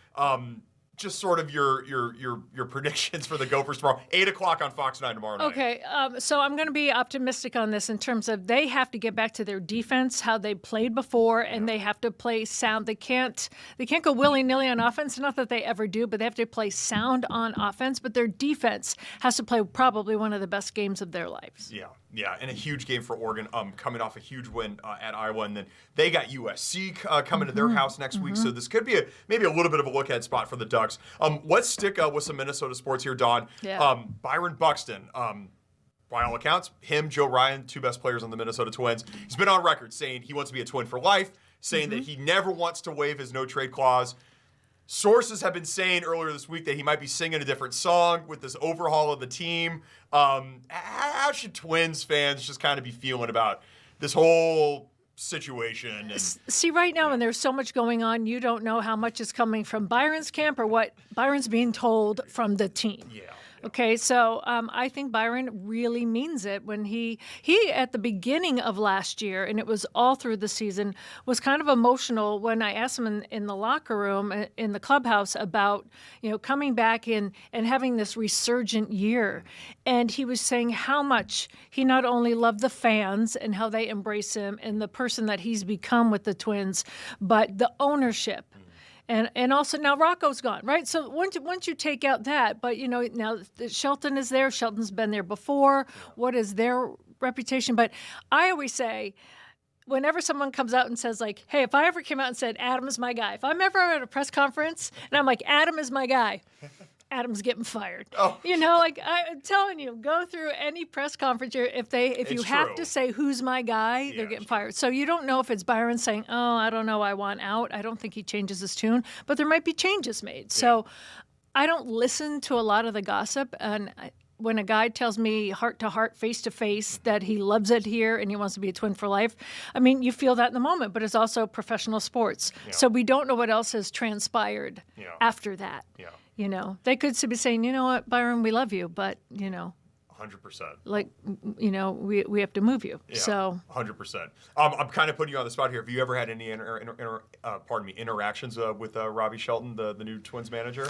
Just sort of your predictions for the Gophers tomorrow. 8 o'clock on Fox 9 tomorrow night. Okay, so I'm going to be optimistic on this in terms of they have to get back to their defense, how they played before, and they have to play sound. They can't go willy-nilly on offense. Not that they ever do, but they have to play sound on offense. But their defense has to play probably one of the best games of their lives. Yeah, and a huge game for Oregon, coming off a huge win at Iowa, and then they got USC coming to their house next week, so this could be maybe a little bit of a look-ahead spot for the Ducks. Let's stick with some Minnesota sports here, Dawn. Yeah. Byron Buxton, by all accounts, him, Joe Ryan, 2 best players on the Minnesota Twins. He's been on record saying he wants to be a Twin for life, saying that he never wants to waive his no-trade clause. Sources have been saying earlier this week that he might be singing a different song with this overhaul of the team. How should Twins fans just kind of be feeling about this whole situation? See, right now, when there's so much going on, you don't know how much is coming from Byron's camp or what Byron's being told from the team. Yeah. Okay, so I think Byron really means it when he at the beginning of last year, and it was all through the season, was kind of emotional when I asked him in the locker room, in the clubhouse, about coming back and having this resurgent year. And he was saying how much he not only loved the fans and how they embrace him and the person that he's become with the Twins, but the ownership. And also now Rocco's gone, right? So once you take out that, but now Shelton is there. Shelton's been there before. What is their reputation? But I always say, whenever someone comes out and says like, "Hey, if I ever came out and said Adam is my guy," if I'm ever at a press conference and I'm like, "Adam is my guy," Adam's getting fired. Oh. Like I'm telling you, go through any press conference. If you have to say who's my guy, they're getting fired. So you don't know if it's Byron saying, "Oh, I don't know, I want out." I don't think he changes his tune, but there might be changes made. So I don't listen to a lot of the gossip. And when a guy tells me heart to heart, face to face, that he loves it here and he wants to be a Twin for life, I mean, you feel that in the moment, but it's also professional sports. Yeah. So we don't know what else has transpired after that. Yeah. They could be saying, "You know what, Byron, we love you, but, 100%. Like, we have to move you." Yeah, so 100%. I'm kind of putting you on the spot here. Have you ever had any interactions with Robbie Shelton, the new Twins manager?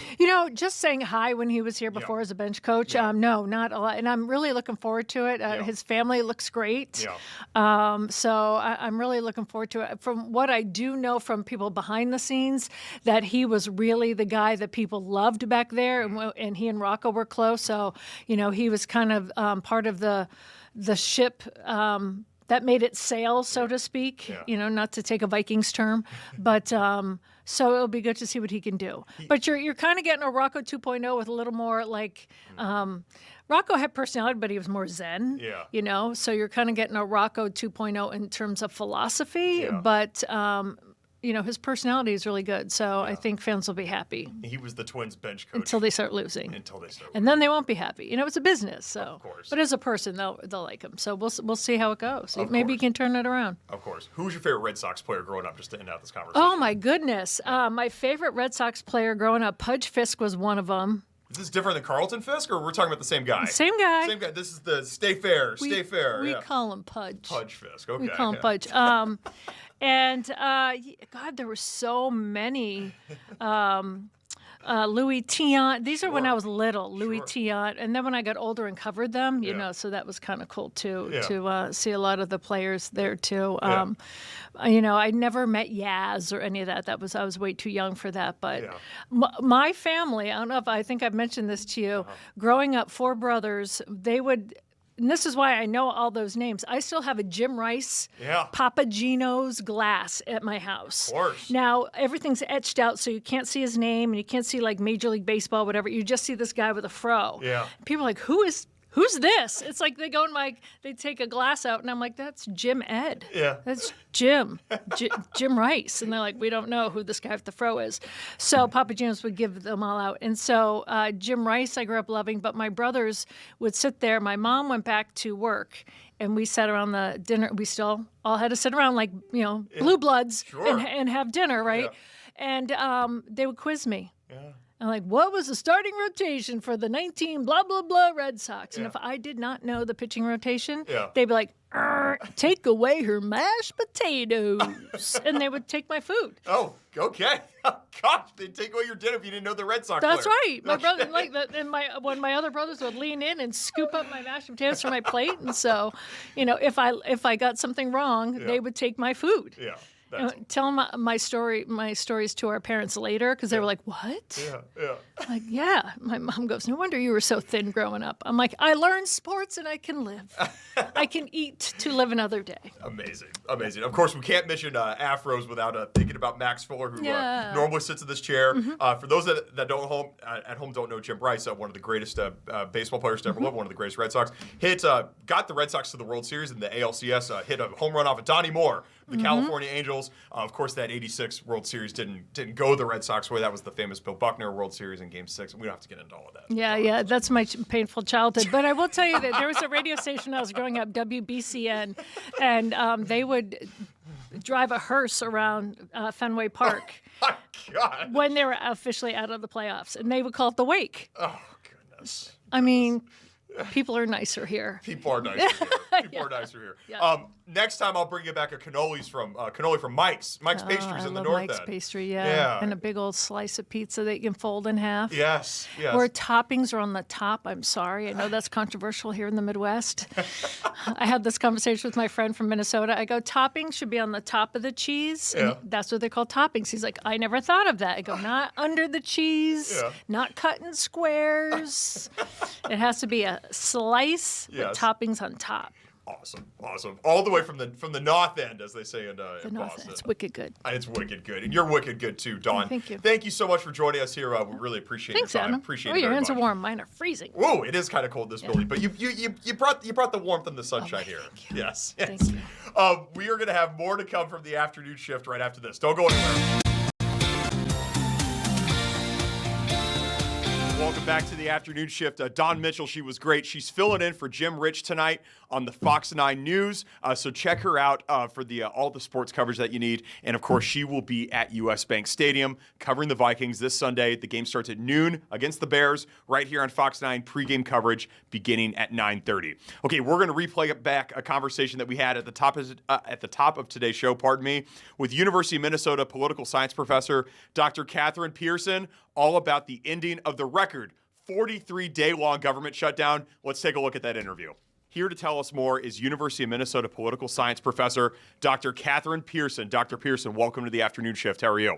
Just saying hi when he was here before as a bench coach. No, not a lot. And I'm really looking forward to it. His family looks great. Yeah. So I'm really looking forward to it. From what I do know from people behind the scenes, that he was really the guy that people loved back there, and he and Rocco were close. So, he was kind of part of the ship that made it sail, so to speak. Not to take a Vikings term, but so it'll be good to see what he can do. But you're kind of getting a Rocco 2.0 with a little more like. Rocco had personality, but he was more zen. Yeah. So you're kind of getting a Rocco 2.0 in terms of philosophy, but. His personality is really good, so I think fans will be happy. He was the Twins bench coach until they start losing. And then they won't be happy. It's a business, so. Of course. But as a person, they'll like him. So we'll see how it goes. Maybe he can turn it around. Of course. Who was your favorite Red Sox player growing up? Just to end out this conversation. Oh my goodness, my favorite Red Sox player growing up, Pudge Fisk was one of them. Is this different than Carlton Fisk, or we're talking about the same guy? Same guy. Same guy. This is the Stay Fair. We call him Pudge. Pudge Fisk. Okay. We call him Pudge. And God, there were so many Louis Tiant. These are when I was little, Louis Sure. Tiant. And then when I got older and covered them, you Yeah. know, so that was kind of cool too, Yeah. to see a lot of the players there too. Yeah. You know, I never met Yaz or any of that. I was way too young for that. But Yeah. my family, I don't know if I think I've mentioned this to you, growing up, 4 brothers, they would, and this is why I know all those names. I still have a Jim Rice, Yeah. Papa Gino's glass at my house. Of course. Now, everything's etched out, so you can't see his name, and you can't see, like, Major League Baseball, whatever. You just see this guy with a fro. Yeah. People are like, who's this? It's like they go in they take a glass out, and I'm like, that's Jim Ed. Yeah. That's Jim Rice. And they're like, we don't know who this guy with the fro is. So Papa Gino's would give them all out. And so Jim Rice I grew up loving, but my brothers would sit there. My mom went back to work, and we sat around the dinner. We still all had to sit around like, you know, blue bloods Sure. and have dinner, right? Yeah. And they would quiz me. Yeah. I'm like, what was the starting rotation for the 19 blah, blah, blah Red Sox? And Yeah. if I did not know the pitching rotation, Yeah. they'd be like, take away her mashed potatoes. And they would take my food. Oh, okay. Gosh, they'd take away your dinner if you didn't know the Red Sox That's player. right. My brother, like that, and when my other brothers would lean in and scoop up my mashed potatoes from my plate. And so, you know, if I got something wrong, they would take my food. Yeah. Tell my stories to our parents later because they were like, "What?" Yeah. I'm like, yeah. My mom goes, "No wonder you were so thin growing up." I'm like, "I learned sports and I can live. I can eat to live another day." Amazing. Of course, we can't mention afros without thinking about Max Fuller, who normally sits in this chair. For those that don't at home don't know Jim Rice, one of the greatest baseball players to ever live, one of the greatest Red Sox, got the Red Sox to the World Series in the ALCS, hit a home run off of Donnie Moore, the California Angels. Of course, that '86 World Series didn't go the Red Sox way. That was the famous Bill Buckner World Series in Game 6. We don't have to get into all of that. Yeah, that's my painful childhood. But I will tell you that there was a radio station I was growing up, WBCN, and they would drive a hearse around Fenway Park My God. when they were officially out of the playoffs, and they would call it the Wake. Oh, goodness. I mean, people are nicer here. People are nicer here. Yeah. Next time I'll bring you back a cannoli from Mike's Pastries I in the love north Mike's end. pastry, Yeah. and a big old slice of pizza that you can fold in half. Yes. Where toppings are on the top. I'm sorry. I know that's controversial here in the Midwest. I had this conversation with my friend from Minnesota. I go, toppings should be on the top of the cheese. And that's what they call toppings. He's like, I never thought of that. I go, not under the cheese, not cut in squares. It has to be a slice with toppings on top. Awesome. All the way from the north end, as they say in The Boston. North, it's wicked good. And it's wicked good. And you're wicked good too, Dawn. Thank you. Thank you so much for joining us here. We really appreciate Thanks, your time. Adam. Appreciate Oh, it your very hands much. are warm. Mine are freezing. Whoa, it is kind of cold in this building, but you brought the warmth and the sunshine here. Thank you. Yes. Thank you. We are going to have more to come from the afternoon shift right after this. Don't go anywhere. Welcome back to the afternoon shift. Dawn Mitchell, she was great. She's filling in for Jim Rich tonight on the Fox 9 News. So check her out for all the sports coverage that you need. And of course, she will be at US Bank Stadium covering the Vikings this Sunday. The game starts at noon against the Bears right here on Fox 9 pregame coverage beginning at 9:30. Okay, we're going to replay back a conversation that we had at the top of today's show, with University of Minnesota political science professor Dr. Kathryn Pearson, all about the ending of the record 43-day-long government shutdown. Let's take a look at that interview. Here to tell us more is University of Minnesota political science professor Dr. Kathryn Pearson. Dr. Pearson, welcome to the afternoon shift. How are you?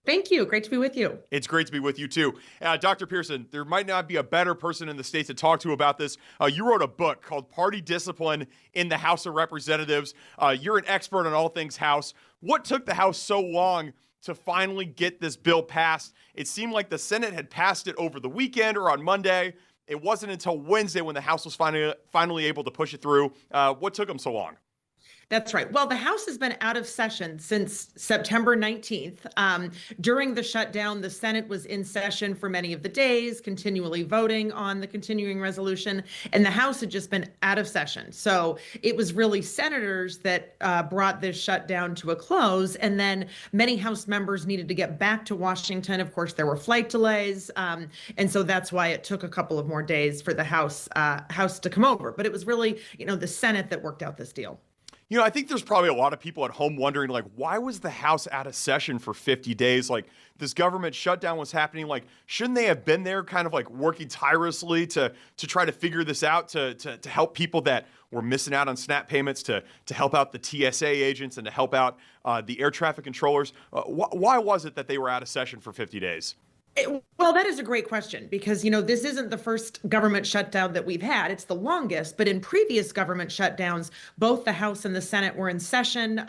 Thank you. Great to be with you. It's great to be with you, too. Dr. Pearson, there might not be a better person in the state to talk to about this. You wrote a book called Party Discipline in the House of Representatives. You're an expert on all things House. What took the House so long to finally get this bill passed? It seemed like the Senate had passed it over the weekend or on Monday. It wasn't until Wednesday when the House was finally able to push it through. What took them so long? That's right. Well, the House has been out of session since September 19th. During the shutdown, the Senate was in session for many of the days, continually voting on the continuing resolution, and the House had just been out of session. So it was really senators that brought this shutdown to a close, and then many House members needed to get back to Washington. Of course, there were flight delays, and so that's why it took a couple of more days for the House to come over. But it was really, the Senate that worked out this deal. You know, I think there's probably a lot of people at home wondering, like, why was the House out of session for 50 days? Like, this government shutdown was happening. Like, shouldn't they have been there kind of like working tirelessly to try to figure this out, to help people that were missing out on SNAP payments, to help out the TSA agents and to help out the air traffic controllers? Why was it that they were out of session for 50 days? Well, that is a great question because, you know, this isn't the first government shutdown that we've had. It's the longest. But in previous government shutdowns, both the House and the Senate were in session,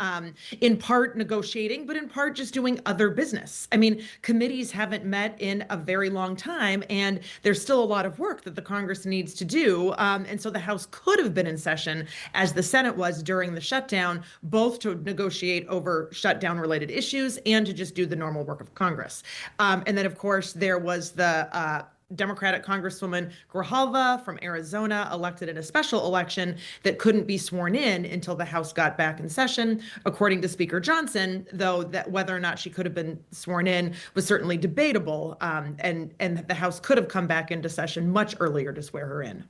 in part negotiating, but in part just doing other business. I mean, committees haven't met in a very long time, and there's still a lot of work that the Congress needs to do. And so the House could have been in session as the Senate was during the shutdown, both to negotiate over shutdown-related issues and to just do the normal work of Congress. And then, of course, there was the Democratic Congresswoman Grijalva from Arizona elected in a special election that couldn't be sworn in until the House got back in session. According to Speaker Johnson, though, that whether or not she could have been sworn in was certainly debatable, and the House could have come back into session much earlier to swear her in.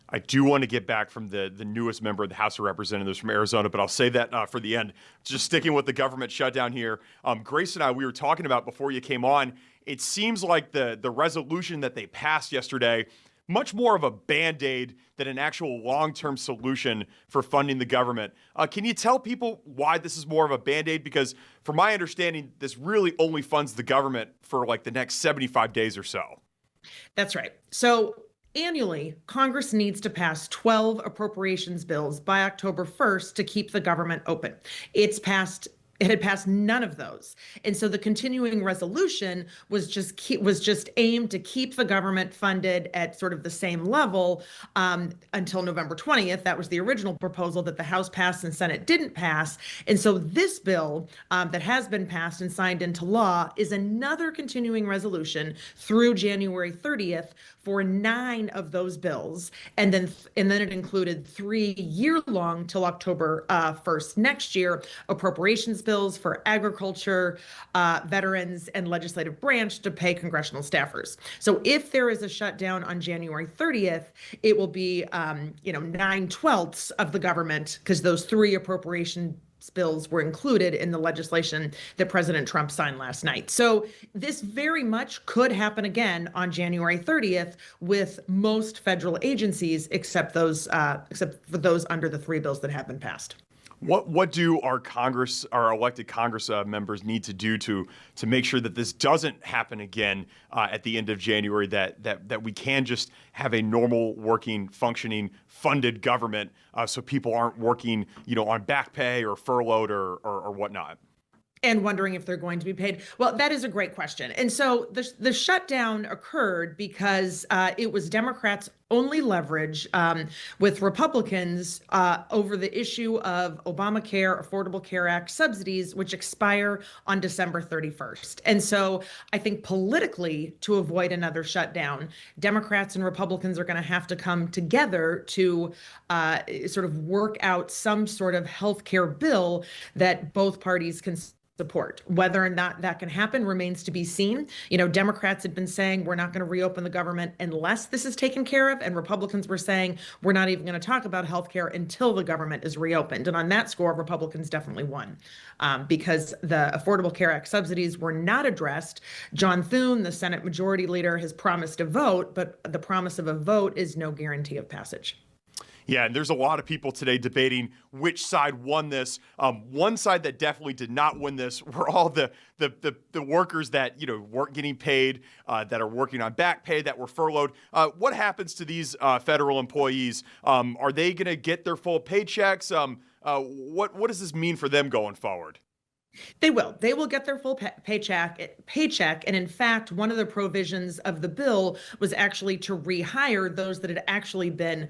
I do want to get back from the newest member of the House of Representatives from Arizona, but I'll say that for the end. Just sticking with the government shutdown here, Grace and I, we were talking about before you came on, it seems like the resolution that they passed yesterday, much more of a Band-Aid than an actual long-term solution for funding the government. Can you tell people why this is more of a Band-Aid? Because from my understanding, this really only funds the government for like the next 75 days or so. That's right. So annually, Congress needs to pass 12 appropriations bills by October 1st to keep the government open. It had passed none of those. And so the continuing resolution was just aimed to keep the government funded at sort of the same level until November 20th. That was the original proposal that the House passed and Senate didn't pass. And so this bill that has been passed and signed into law is another continuing resolution through January 30th for 9 of those bills. And then it included 3 year-long till October 1st next year appropriations bills for agriculture, veterans, and legislative branch to pay congressional staffers. So if there is a shutdown on January 30th, it will be 9/12 of the government, because those 3 appropriation bills were included in the legislation that President Trump signed last night. So this very much could happen again on January 30th with most federal agencies, except for those under the 3 bills that have been passed. What do our elected Congress members need to do to make sure that this doesn't happen again at the end of January, that we can just have a normal working, functioning, funded government so people aren't working, on back pay or furloughed or whatnot? And wondering if they're going to be paid. Well, that is a great question. And so the shutdown occurred because it was Democrats' only leverage with Republicans over the issue of Obamacare, Affordable Care Act subsidies, which expire on December 31st. And so I think politically, to avoid another shutdown, Democrats and Republicans are going to have to come together to sort of work out some sort of health care bill that both parties can support. Whether or not that can happen remains to be seen. Democrats had been saying we're not going to reopen the government unless this is taken care of, and Republicans were saying we're not even going to talk about health care until the government is reopened. And on that score, Republicans definitely won because the Affordable Care Act subsidies were not addressed. John Thune, the Senate Majority Leader, has promised a vote, but the promise of a vote is no guarantee of passage. Yeah, and there's a lot of people today debating which side won this. One side that definitely did not win this were all the workers that weren't getting paid, that are working on back pay, that were furloughed. What happens to these federal employees? Are they going to get their full paychecks? What does this mean for them going forward? They will. They will get their full paycheck. And in fact, one of the provisions of the bill was actually to rehire those that had actually been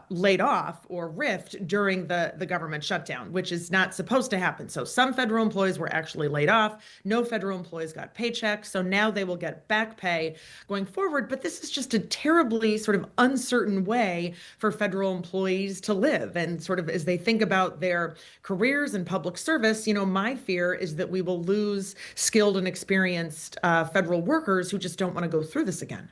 laid off or riffed during the government shutdown, which is not supposed to happen. So some federal employees were actually laid off. No federal employees got paychecks. So now they will get back pay going forward. But this is just a terribly sort of uncertain way for federal employees to live. And sort of as they think about their careers in public service, my fear is that we will lose skilled and experienced federal workers who just don't want to go through this again.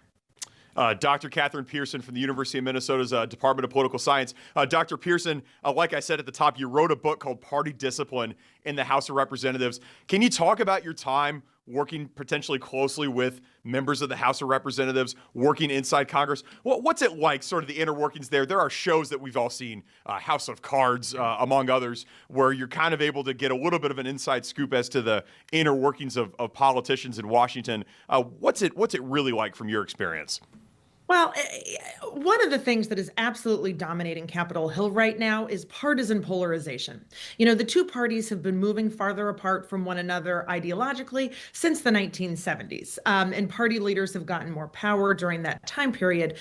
Dr. Kathryn Pearson from the University of Minnesota's Department of Political Science. Dr. Pearson, like I said at the top, you wrote a book called Party Discipline in the House of Representatives. Can you talk about your time working potentially closely with members of the House of Representatives, working inside Congress? What's it like, sort of the inner workings there? There are shows that we've all seen, House of Cards, among others, where you're kind of able to get a little bit of an inside scoop as to the inner workings of politicians in Washington. What's it really like from your experience? Well, one of the things that is absolutely dominating Capitol Hill right now is partisan polarization. You know, the two parties have been moving farther apart from one another ideologically since the 1970s, and party leaders have gotten more power during that time period.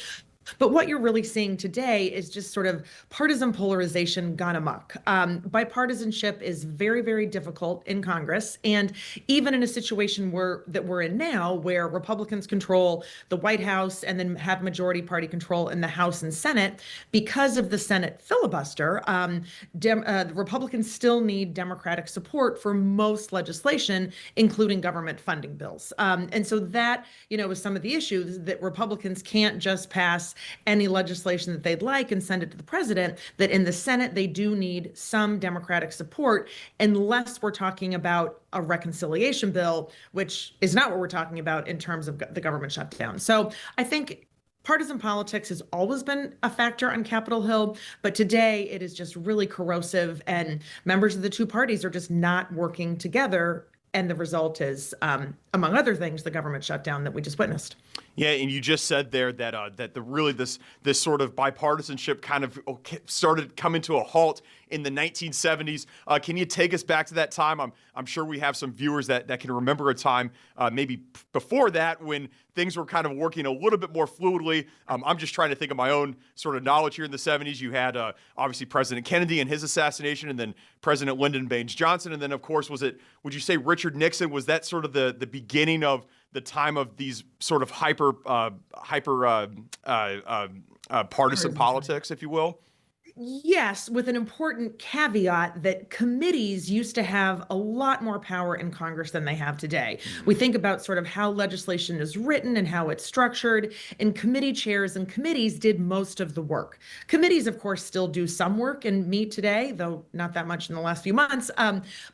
But what you're really seeing today is just sort of partisan polarization gone amok. Bipartisanship is very, very difficult in Congress. And even in a situation that we're in now, where Republicans control the White House and then have majority party control in the House and Senate, because of the Senate filibuster, the Republicans still need Democratic support for most legislation, including government funding bills. And so that, is some of the issues that Republicans can't just pass any legislation that they'd like and send it to the president, that in the Senate, they do need some Democratic support, unless we're talking about a reconciliation bill, which is not what we're talking about in terms of the government shutdown. So I think partisan politics has always been a factor on Capitol Hill, but today it is just really corrosive, and members of the two parties are just not working together. And the result is, among other things, the government shutdown that we just witnessed. Yeah, and you just said there that this sort of bipartisanship kind of started coming to a halt in the 1970s. Can you take us back to that time? I'm sure we have some viewers that can remember a time maybe before that when things were kind of working a little bit more fluidly. I'm just trying to think of my own sort of knowledge here in the 70s. You had obviously President Kennedy and his assassination, and then President Lyndon Baines Johnson, and then of course would you say Richard Nixon? Was that sort of the beginning of the time of these sort of hyper partisan politics, if you will? Yes, with an important caveat that committees used to have a lot more power in Congress than they have today. We think about sort of how legislation is written and how it's structured, and committee chairs and committees did most of the work. Committees, of course, still do some work and meet today, though not that much in the last few months.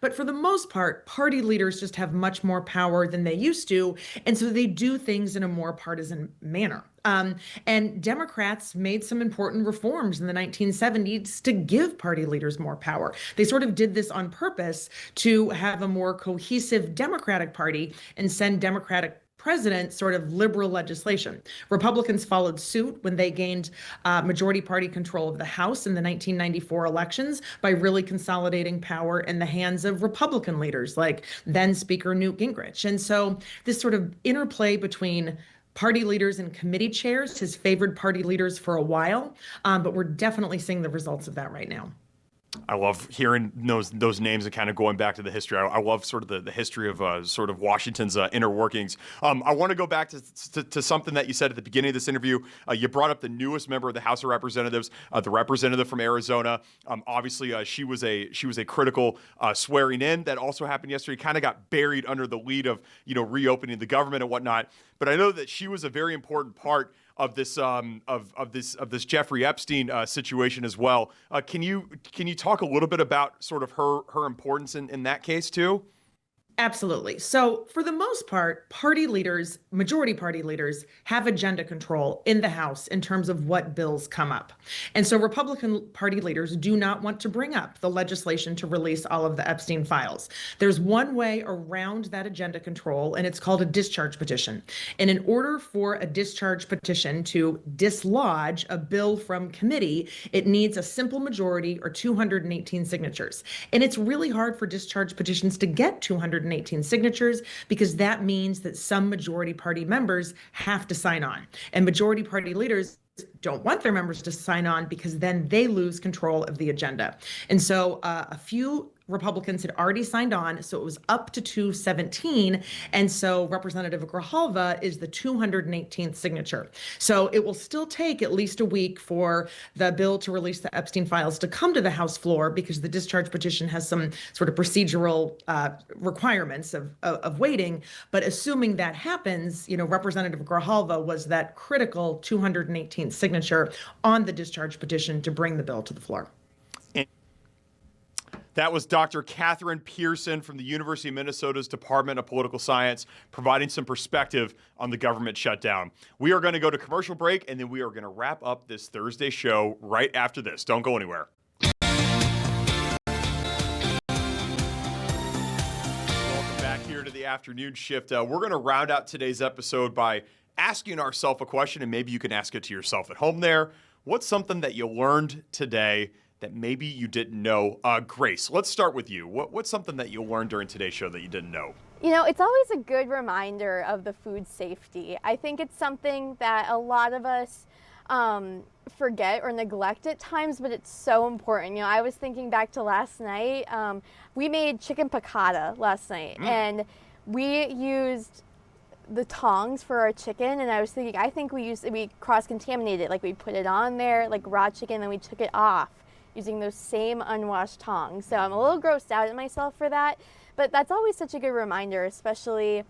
But for the most part, party leaders just have much more power than they used to, and so they do things in a more partisan manner. And Democrats made some important reforms in the 1970s to give party leaders more power. They sort of did this on purpose to have a more cohesive Democratic Party and send Democratic president sort of liberal legislation. Republicans followed suit when they gained majority party control of the House in the 1994 elections by really consolidating power in the hands of Republican leaders like then Speaker Newt Gingrich. And so this sort of interplay between party leaders and committee chairs has favored party leaders for a while, but we're definitely seeing the results of that right now. I love hearing those names and kind of going back to the history. I love sort of the history of sort of Washington's inner workings. I want to go back to something that you said at the beginning of this interview. You brought up the newest member of the House of Representatives, the representative from Arizona. Obviously, she was a critical swearing in that also happened yesterday. Kind of got buried under the lead of reopening the government and whatnot. But I know that she was a very important part of this this Jeffrey Epstein situation as well. Can you talk a little bit about sort of her importance in that case too? Absolutely. So for the most part, party leaders, majority party leaders, have agenda control in the House in terms of what bills come up. And so Republican Party leaders do not want to bring up the legislation to release all of the Epstein files. There's one way around that agenda control, and it's called a discharge petition. And in order for a discharge petition to dislodge a bill from committee, it needs a simple majority or 218 signatures. And it's really hard for discharge petitions to get 218 signatures, because that means that some majority party members have to sign on. And majority party leaders don't want their members to sign on because then they lose control of the agenda. And so a few Republicans had already signed on, so it was up to 217. And so Representative Grijalva is the 218th signature. So it will still take at least a week for the bill to release the Epstein files to come to the House floor, because the discharge petition has some sort of procedural requirements of waiting. But assuming that happens, Representative Grijalva was that critical 218th signature on the discharge petition to bring the bill to the floor. That was Dr. Kathryn Pearson from the University of Minnesota's Department of Political Science, providing some perspective on the government shutdown. We are going to go to commercial break, and then we are going to wrap up this Thursday show right after this. Don't go anywhere. Welcome back here to the afternoon shift. We're going to round out today's episode by asking ourselves a question, and maybe you can ask it to yourself at home there. What's something that you learned today that maybe you didn't know? Grace, let's start with you. What's something that you learned during today's show that you didn't know? It's always a good reminder of the food safety. I think it's something that a lot of us forget or neglect at times, but it's so important. I was thinking back to last night. We made chicken piccata last night, and we used the tongs for our chicken, and I was thinking, I think we cross-contaminated it. Like, we put it on there, like raw chicken, and then we took it off using those same unwashed tongs. So I'm a little grossed out at myself for that, but that's always such a good reminder, especially,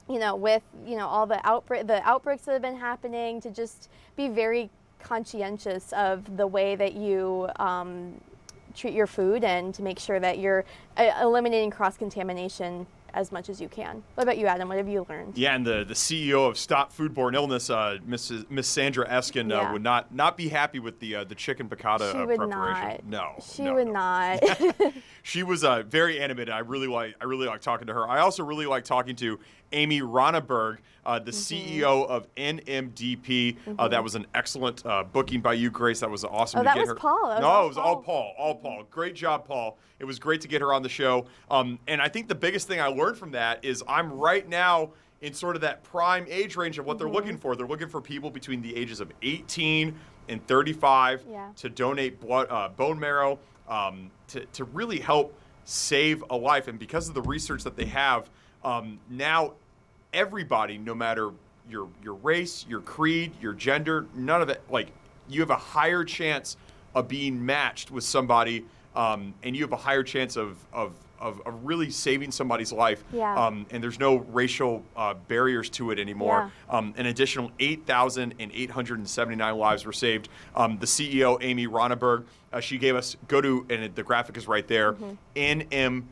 with, all the outbreaks that have been happening, to just be very conscientious of the way that you treat your food, and to make sure that you're eliminating cross-contamination as much as you can. What about you, Adam? What have you learned? Yeah, and the CEO of Stop Foodborn Illness, Miss Sandra Eskin, would not be happy with the chicken piccata preparation. Not. No, she would not. She was very animated. I really like talking to her. I also really like talking to Amy Ronneberg, the CEO of NMDP. That was an excellent booking by you, Grace. That was awesome to that get was her. Paul. That was no, it was all Paul. All Paul. Great job, Paul. It was great to get her on the show. And I think the biggest thing I learned from that is I'm right now in sort of that prime age range of what they're looking for. They're looking for people between the ages of 18 and 35 to donate blood, bone marrow, to really help save a life. And because of the research that they have, now everybody, no matter your race, your creed, your gender, none of it, like, you have a higher chance of being matched with somebody, and you have a higher chance of really saving somebody's life. And there's no racial barriers to it anymore. An additional 8,879 lives were saved. The CEO, Amy Ronneberg, she gave us, and the graphic is right there, nmdp.org.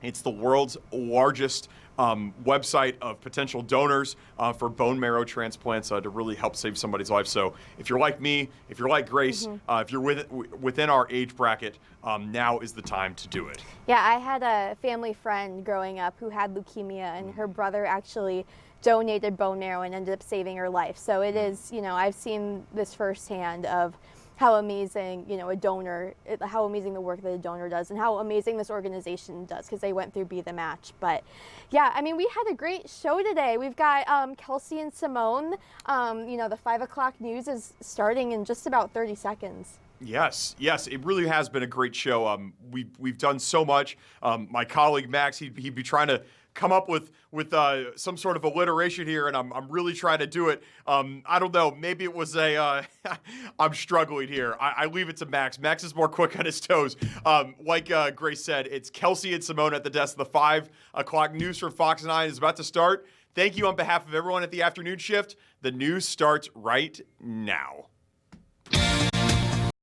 It's the world's largest website of potential donors for bone marrow transplants to really help save somebody's life. So if you're like me, if you're like Grace, if you're within our age bracket, now is the time to do it. Yeah, I had a family friend growing up who had leukemia, and her brother actually donated bone marrow and ended up saving her life. So it is, I've seen this firsthand of how amazing, how amazing the work that a donor does, and how amazing this organization does, because they went through Be the Match. But yeah, I mean, we had a great show today. We've got Kelsey and Simone. The 5 o'clock news is starting in just about 30 seconds. Yes, it really has been a great show. We've done so much. My colleague Max, he'd be trying to come up with some sort of alliteration here, and I'm really trying to do it. I don't know. Maybe it was I'm struggling here. I leave it to Max. Max is more quick on his toes. Like Grace said, it's Kelsey and Simone at the desk. The 5 o'clock news from Fox 9 is about to start. Thank you on behalf of everyone at the afternoon shift. The news starts right now.